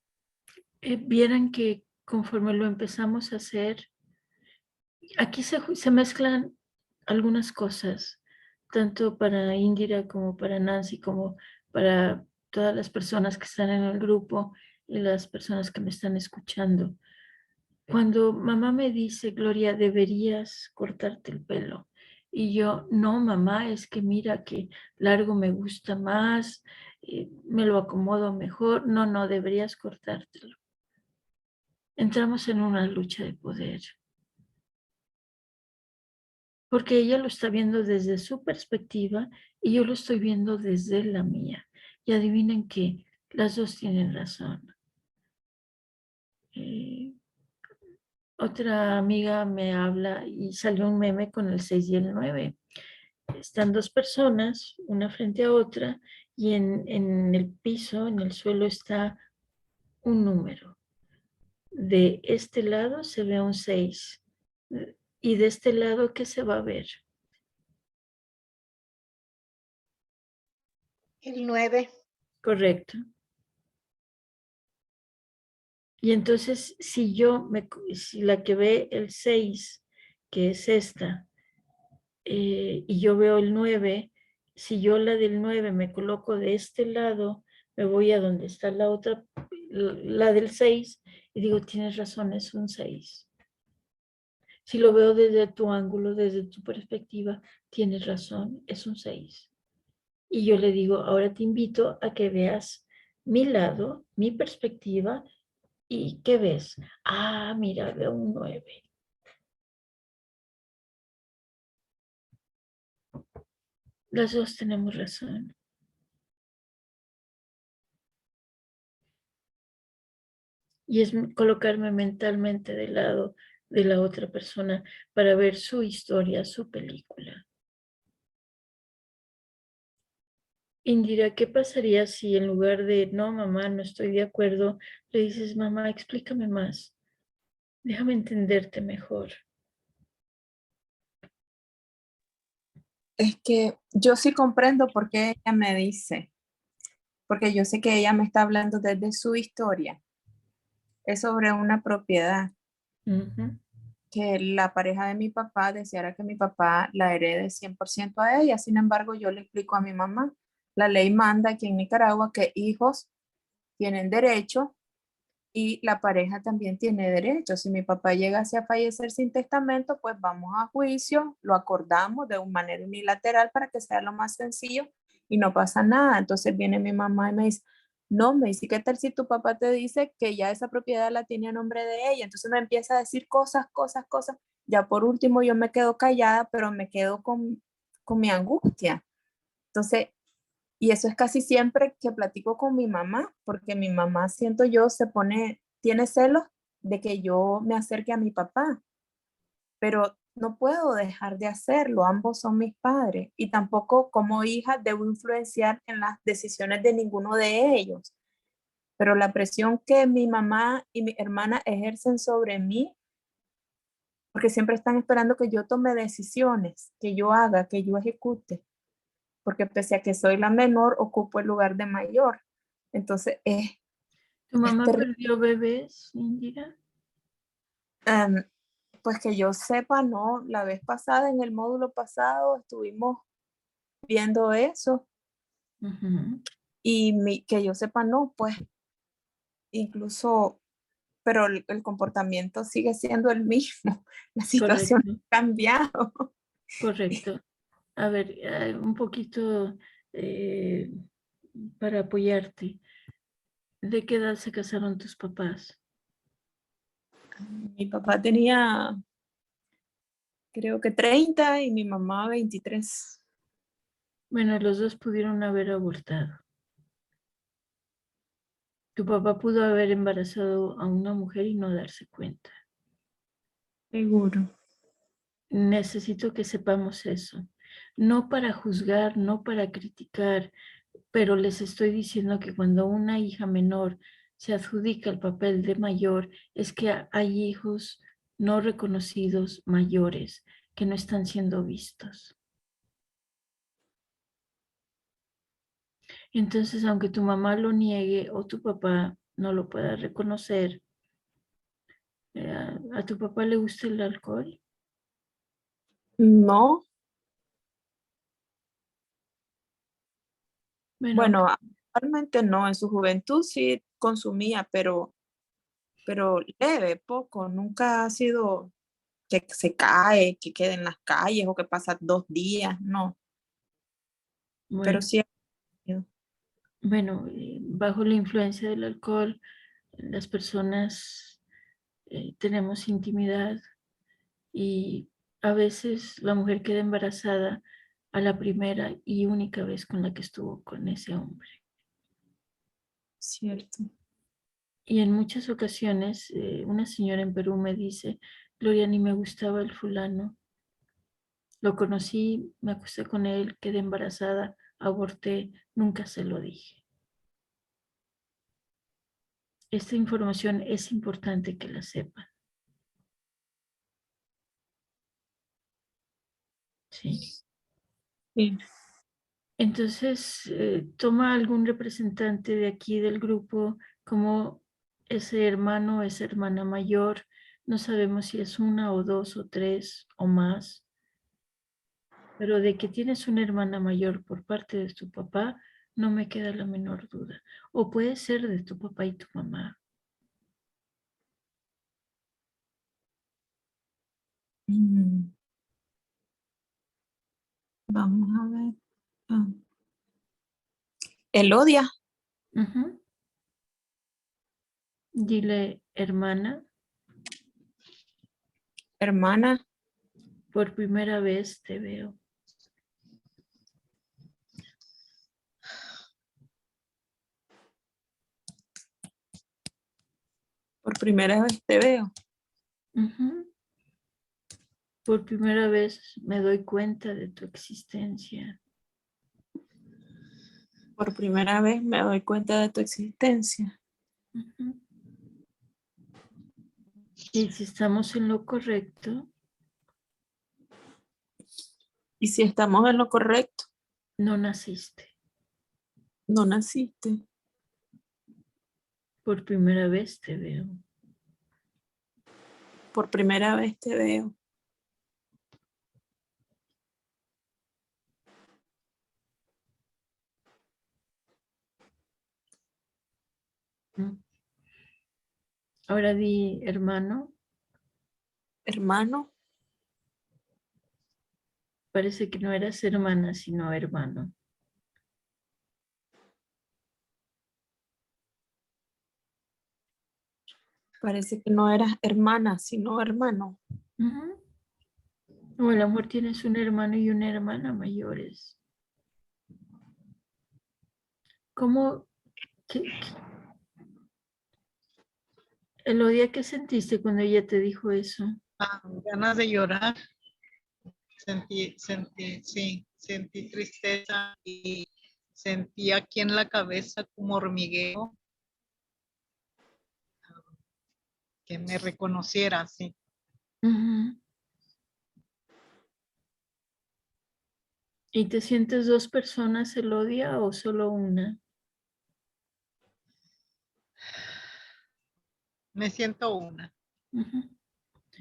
Vieran que conforme lo empezamos a hacer, aquí se mezclan algunas cosas, tanto para Indira como para Nancy, como para todas las personas que están en el grupo y las personas que me están escuchando. Cuando mamá me dice, Gloria, deberías cortarte el pelo. Y yo, no, mamá, es que mira que largo me gusta más, me lo acomodo mejor. No, no, deberías cortártelo. Entramos en una lucha de poder. Porque ella lo está viendo desde su perspectiva y yo lo estoy viendo desde la mía. Y adivinen que las dos tienen razón. Otra amiga me habla y salió un meme con el 6 y el 9. Están dos personas, una frente a otra, y en el piso, en el suelo, está un número. De este lado se ve un 6. Y de este lado, ¿qué se va a ver? El 9. Correcto. Y entonces, si la que ve el 6, que es esta, y yo veo el 9, si yo la del 9 me coloco de este lado, me voy a donde está la otra, la del 6, y digo, tienes razón, es un 6. Si lo veo desde tu ángulo, desde tu perspectiva, tienes razón, es un 6. Y yo le digo, ahora te invito a que veas mi lado, mi perspectiva, ¿y qué ves? Ah, mira, veo un 9. Las dos tenemos razón. Y es colocarme mentalmente del lado de la otra persona para ver su historia, su película. Indira, ¿qué pasaría si en lugar de, no, mamá, no estoy de acuerdo, le dices, mamá, explícame más, déjame entenderte mejor? Es que yo sí comprendo por qué ella me dice, porque yo sé que ella me está hablando desde su historia. Es sobre una propiedad. Ujú. que la pareja de mi papá deseara que mi papá la herede 100% a ella. Sin embargo, yo le explico a mi mamá, la ley manda aquí en Nicaragua que hijos tienen derecho y la pareja también tiene derecho. Si mi papá llegase a fallecer sin testamento, pues vamos a juicio, lo acordamos de una manera unilateral para que sea lo más sencillo y no pasa nada. Entonces viene mi mamá y me dice, no, me dice, ¿qué tal si tu papá te dice que ya esa propiedad la tiene a nombre de ella? Entonces me empieza a decir cosas. Ya por último yo me quedo callada, pero me quedo con mi angustia. Entonces, y eso es casi siempre que platico con mi mamá, porque mi mamá, siento yo, tiene celos de que yo me acerque a mi papá, pero no puedo dejar de hacerlo, ambos son mis padres y tampoco como hija debo influenciar en las decisiones de ninguno de ellos. Pero la presión que mi mamá y mi hermana ejercen sobre mí, porque siempre están esperando que yo tome decisiones, que yo haga, que yo ejecute, porque pese a que soy la menor, ocupo el lugar de mayor. Entonces, ¿Tu mamá terrible. perdió bebés, Indira? Pues que yo sepa, no, la vez pasada, en el módulo pasado, estuvimos viendo eso Ujú. y que yo sepa, no, pues incluso, pero el comportamiento sigue siendo el mismo, la situación Correcto, ha cambiado. correcto. A ver, un poquito eh, para apoyarte. ¿De qué edad se casaron tus papás? Mi papá tenía, creo que 30 y mi mamá 23. Bueno, los dos pudieron haber abortado. Tu papá pudo haber embarazado a una mujer y no darse cuenta. Seguro. Necesito que sepamos eso. No para juzgar, no para criticar, pero les estoy diciendo que cuando una hija menor se adjudica el papel de mayor, es que hay hijos no reconocidos mayores que no están siendo vistos. Entonces, aunque tu mamá lo niegue o tu papá no lo pueda reconocer, ¿a tu papá le gusta el alcohol? No, Bueno, bueno, actualmente no, en su juventud sí consumía, pero leve, poco, nunca ha sido que se cae, que quede en las calles o que pasa 2 días, no, pero bueno, sí ha sido. bueno, bajo la influencia del alcohol, las personas tenemos intimidad y a veces la mujer queda embarazada a la primera y única vez con la que estuvo con ese hombre. Cierto. Y en muchas ocasiones una señora en Perú me dice, Gloria, ni me gustaba el fulano. Lo conocí, me acosté con él, quedé embarazada, aborté, nunca se lo dije. Esta información es importante que la sepan. Sí. Sí. Entonces, toma algún representante de aquí del grupo como ese hermano o esa hermana mayor. No sabemos si es una o dos o tres o más, pero de que tienes una hermana mayor por parte de tu papá, no me queda la menor duda. O puede ser de tu papá y tu mamá. Mm, Vamos a ver. Ah. Elodia, Ujú. Dile, hermana, hermana, por primera vez te veo. por primera vez te veo. Ujú. Por primera vez me doy cuenta de tu existencia. Por primera vez me doy cuenta de tu existencia. Ujú. Y si estamos en lo correcto, Y si estamos en lo correcto, no naciste. no naciste. Por primera vez te veo. Por primera vez te veo. Ahora di hermano. Hermano, Parece que no eras hermana, sino hermano. parece que no eras hermana, sino hermano. Ujú. O a lo mejor tienes un hermano y una hermana mayores. ¿Cómo? Elodia, ¿qué sentiste cuando ella te dijo eso? Ganas de llorar. Sentí tristeza y sentí aquí en la cabeza como hormigueo, que me reconociera, sí. Ujú. ¿Y te sientes dos personas, Elodia, o solo una? Me siento una. Ujú.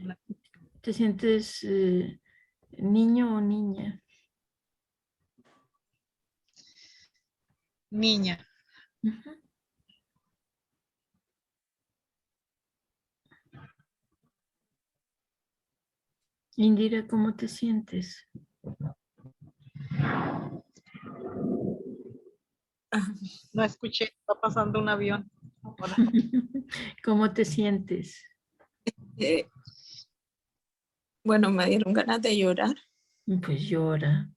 Una ¿Te sientes niño o niña? niña. Ujú. Indira, ¿cómo te sientes? No escuché, está pasando un avión. Ahora. ¿Cómo te sientes? Eh, bueno, me dieron ganas de llorar. Pues llora.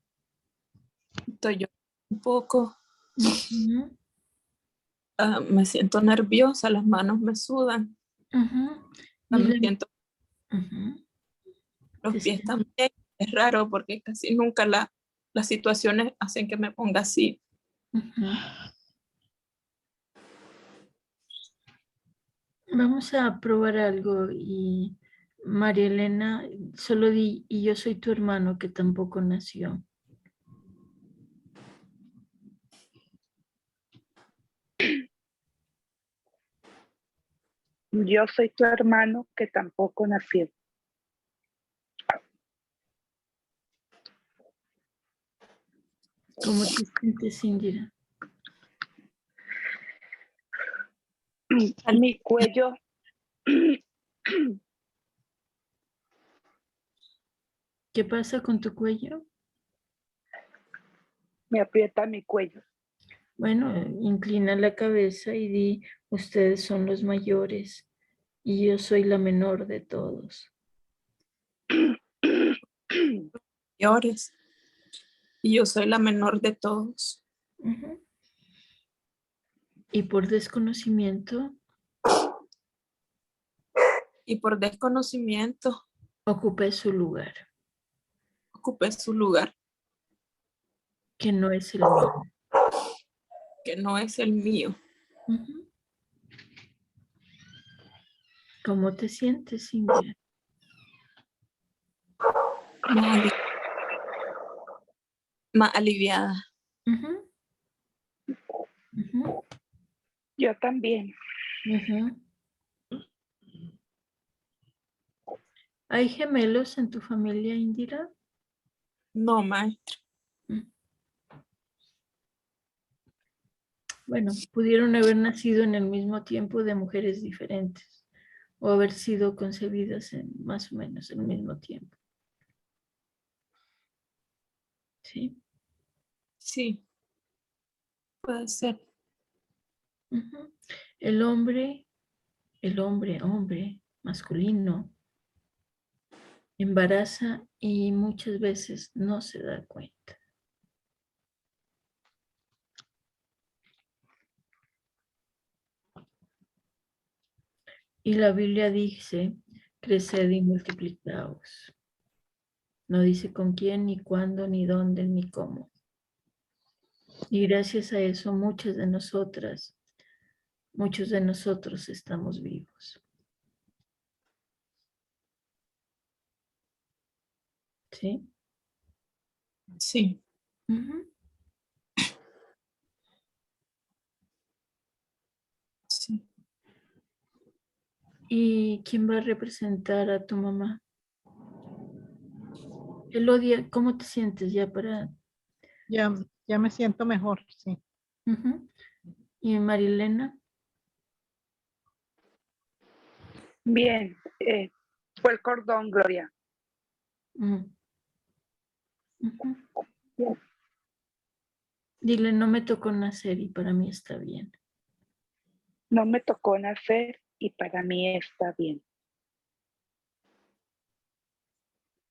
Estoy llorando un poco. Ujú, Me siento nerviosa, las manos me sudan. ujú. Me Dile, siento ujú, los te pies sien- también. Es raro porque casi nunca las situaciones hacen que me ponga así. ujú. Vamos a probar algo y María Elena, solo di, y yo soy tu hermano que tampoco nació. Yo soy tu hermano que tampoco nació. ¿Cómo te sientes, Indira? Mi cuello, ¿Qué pasa con tu cuello? me aprieta mi cuello. Bueno, inclina la cabeza y di, ustedes son los mayores y yo soy la menor de todos. Mayores. Y yo soy la menor de todos. Ujú. Y por desconocimiento, Y por desconocimiento ocupé su lugar, ocupé su lugar, que no es el mío. que no es el mío. Ujú. ¿Cómo te sientes, Indira? Más, más aliviada. Ujú, ujú, Yo también. ujú. ¿Hay gemelos en tu familia, Indira? No, maestra. Mm. Bueno, pudieron haber nacido en el mismo tiempo de mujeres diferentes o haber sido concebidas en más o menos el mismo tiempo. ¿Sí? Sí, puede ser. Ujú. Hombre, masculino, embaraza y muchas veces no se da cuenta. Y la Biblia dice, creced y multiplicaos. No dice con quién, ni cuándo, ni dónde, ni cómo. Y gracias a eso muchos de nosotros estamos vivos. ¿Sí? Sí, Ujú. sí. ¿Y quién va a representar a tu mamá? Elodia, ¿cómo te sientes ya para...? Ya me siento mejor, sí. Ujú. ¿Y Marilena? Bien, fue el cordón, Gloria. Mm. Ujú. Bien. Dile, no me tocó nacer y para mí está bien. No me tocó nacer y para mí está bien.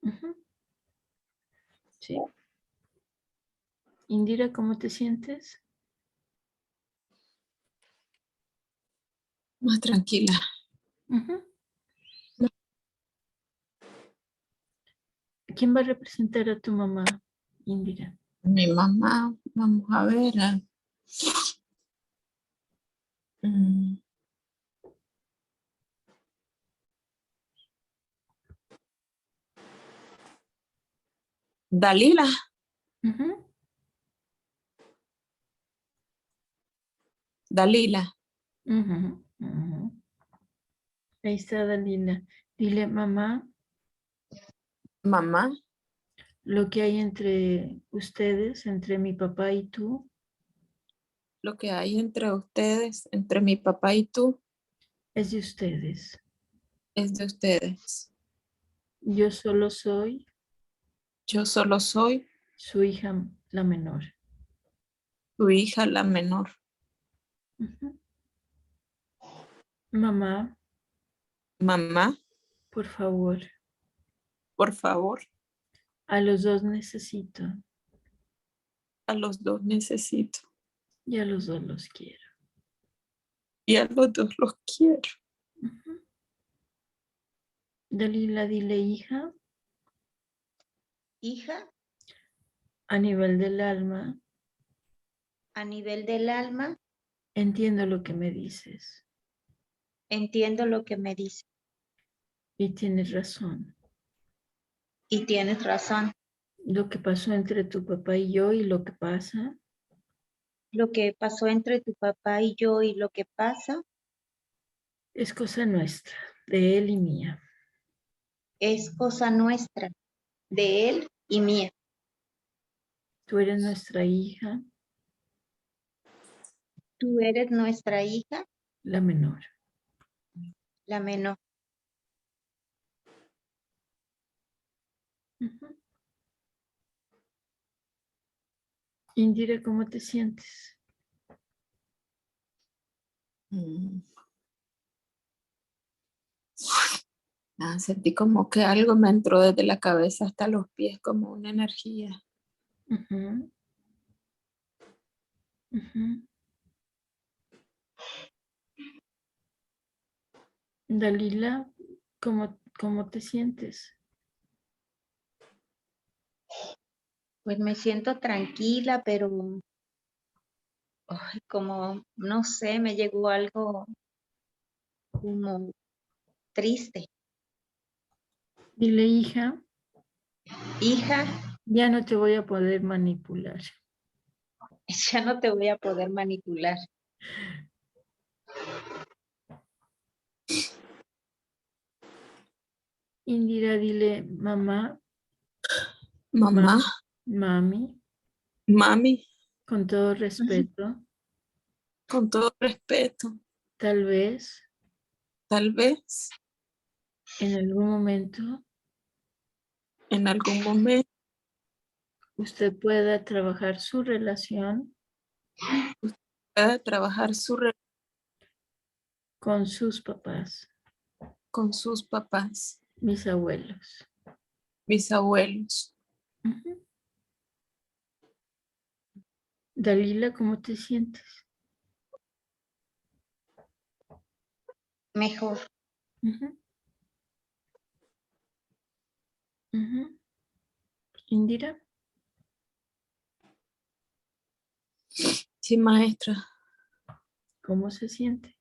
Ujú. Sí. Indira, ¿cómo te sientes? Más tranquila. Ujú. ¿Quién va a representar a tu mamá, Indira? Mi mamá, vamos a ver. mm, Dalila. Ujú. Dalila. Ujú, ujú. Ahí está Dalila. Dile, mamá, Mamá. lo que hay entre ustedes, entre mi papá y tú, Lo que hay entre ustedes, entre mi papá y tú, es de ustedes. es de ustedes. Yo solo soy Yo solo soy su hija, la menor. tu hija, la menor. Ujú. Mamá, Mamá, por favor, por favor, a los dos necesito a los dos necesito y a los dos los quiero. y a los dos los quiero. Ujú. Dalila, dile, hija, Hija, a nivel del alma, a nivel del alma, entiendo lo que me dices entiendo lo que me dices y tienes razón. y tienes razón. Lo que pasó entre tu papá y yo y lo que pasa Lo que pasó entre tu papá y yo y lo que pasa es cosa nuestra, de él y mía. es cosa nuestra, de él y mía. Tú eres nuestra hija, Tú eres nuestra hija, la menor. la menor. Ujú. Indira, ¿cómo te sientes? Mm. Sentí como que algo me entró desde la cabeza hasta los pies, como una energía. Ujú. Ujú. Dalila, ¿cómo te sientes? Pues me siento tranquila, pero ay, como, no sé, me llegó algo como triste. Dile, hija, Hija, ya no te voy a poder manipular. ya no te voy a poder manipular. Indira, dile, mamá, Mamá, mami, mami, con todo respeto, con todo respeto, tal vez tal vez en algún momento en algún momento usted pueda trabajar su relación pueda trabajar con sus papás, con sus papás, mis abuelos. mis abuelos. Ujú. Dalila, ¿cómo te sientes? Mejor. Ujú. Ujú. Indira, Sí, maestra, ¿cómo se siente?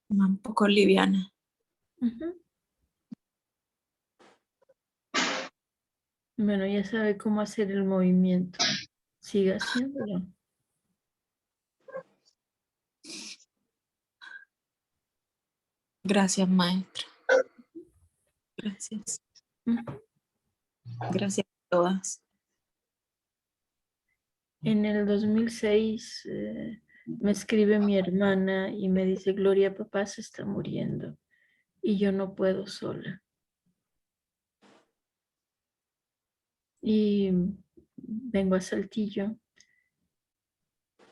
un poco liviana. Ujú. Bueno, ya sabe cómo hacer el movimiento. Siga haciéndolo. Gracias, maestra. Gracias. Ujú. Gracias a todas. En el 2006 me escribe mi hermana y me dice, Gloria, papá se está muriendo y yo no puedo sola. Y vengo a Saltillo.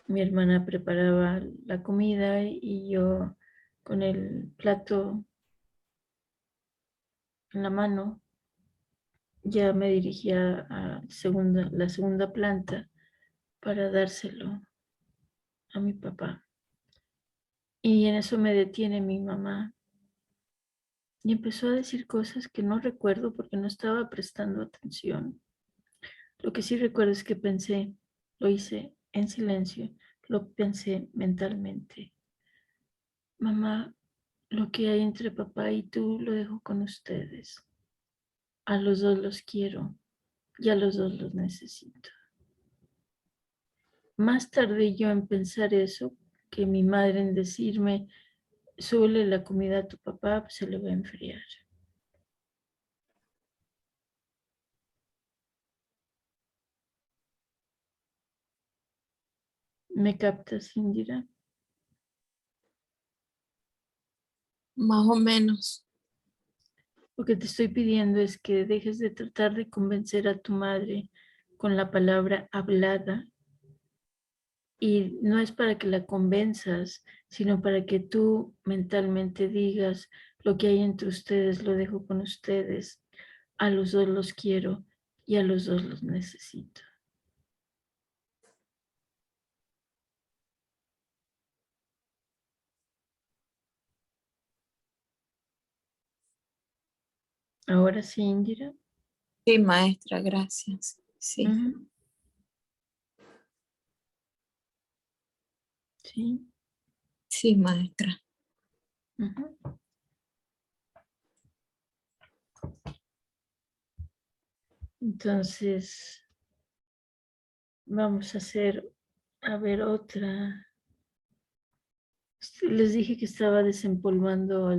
Mi hermana preparaba la comida y yo con el plato en la mano ya me dirigía a la segunda planta para dárselo a mi papá. Y en eso me detiene mi mamá y empezó a decir cosas que no recuerdo porque no estaba prestando atención. Lo que sí recuerdo es que pensé, lo hice en silencio, lo pensé mentalmente. Mamá, lo que hay entre papá y tú lo dejo con ustedes. A los dos los quiero y a los dos los necesito. Más tardé yo en pensar eso que mi madre en decirme, súbele la comida a tu papá, pues se le va a enfriar. ¿Me captas, Indira? Más o menos. Lo que te estoy pidiendo es que dejes de tratar de convencer a tu madre con la palabra hablada. Y no es para que la convenzas, sino para que tú mentalmente digas, lo que hay entre ustedes lo dejo con ustedes. A los dos los quiero y a los dos los necesito. Ahora sí, Indira. Sí, maestra, gracias. Sí, Ujú. Sí. sí, maestra. Ujú. Entonces, vamos a hacer, a ver, otra. Les dije que estaba desempolvando el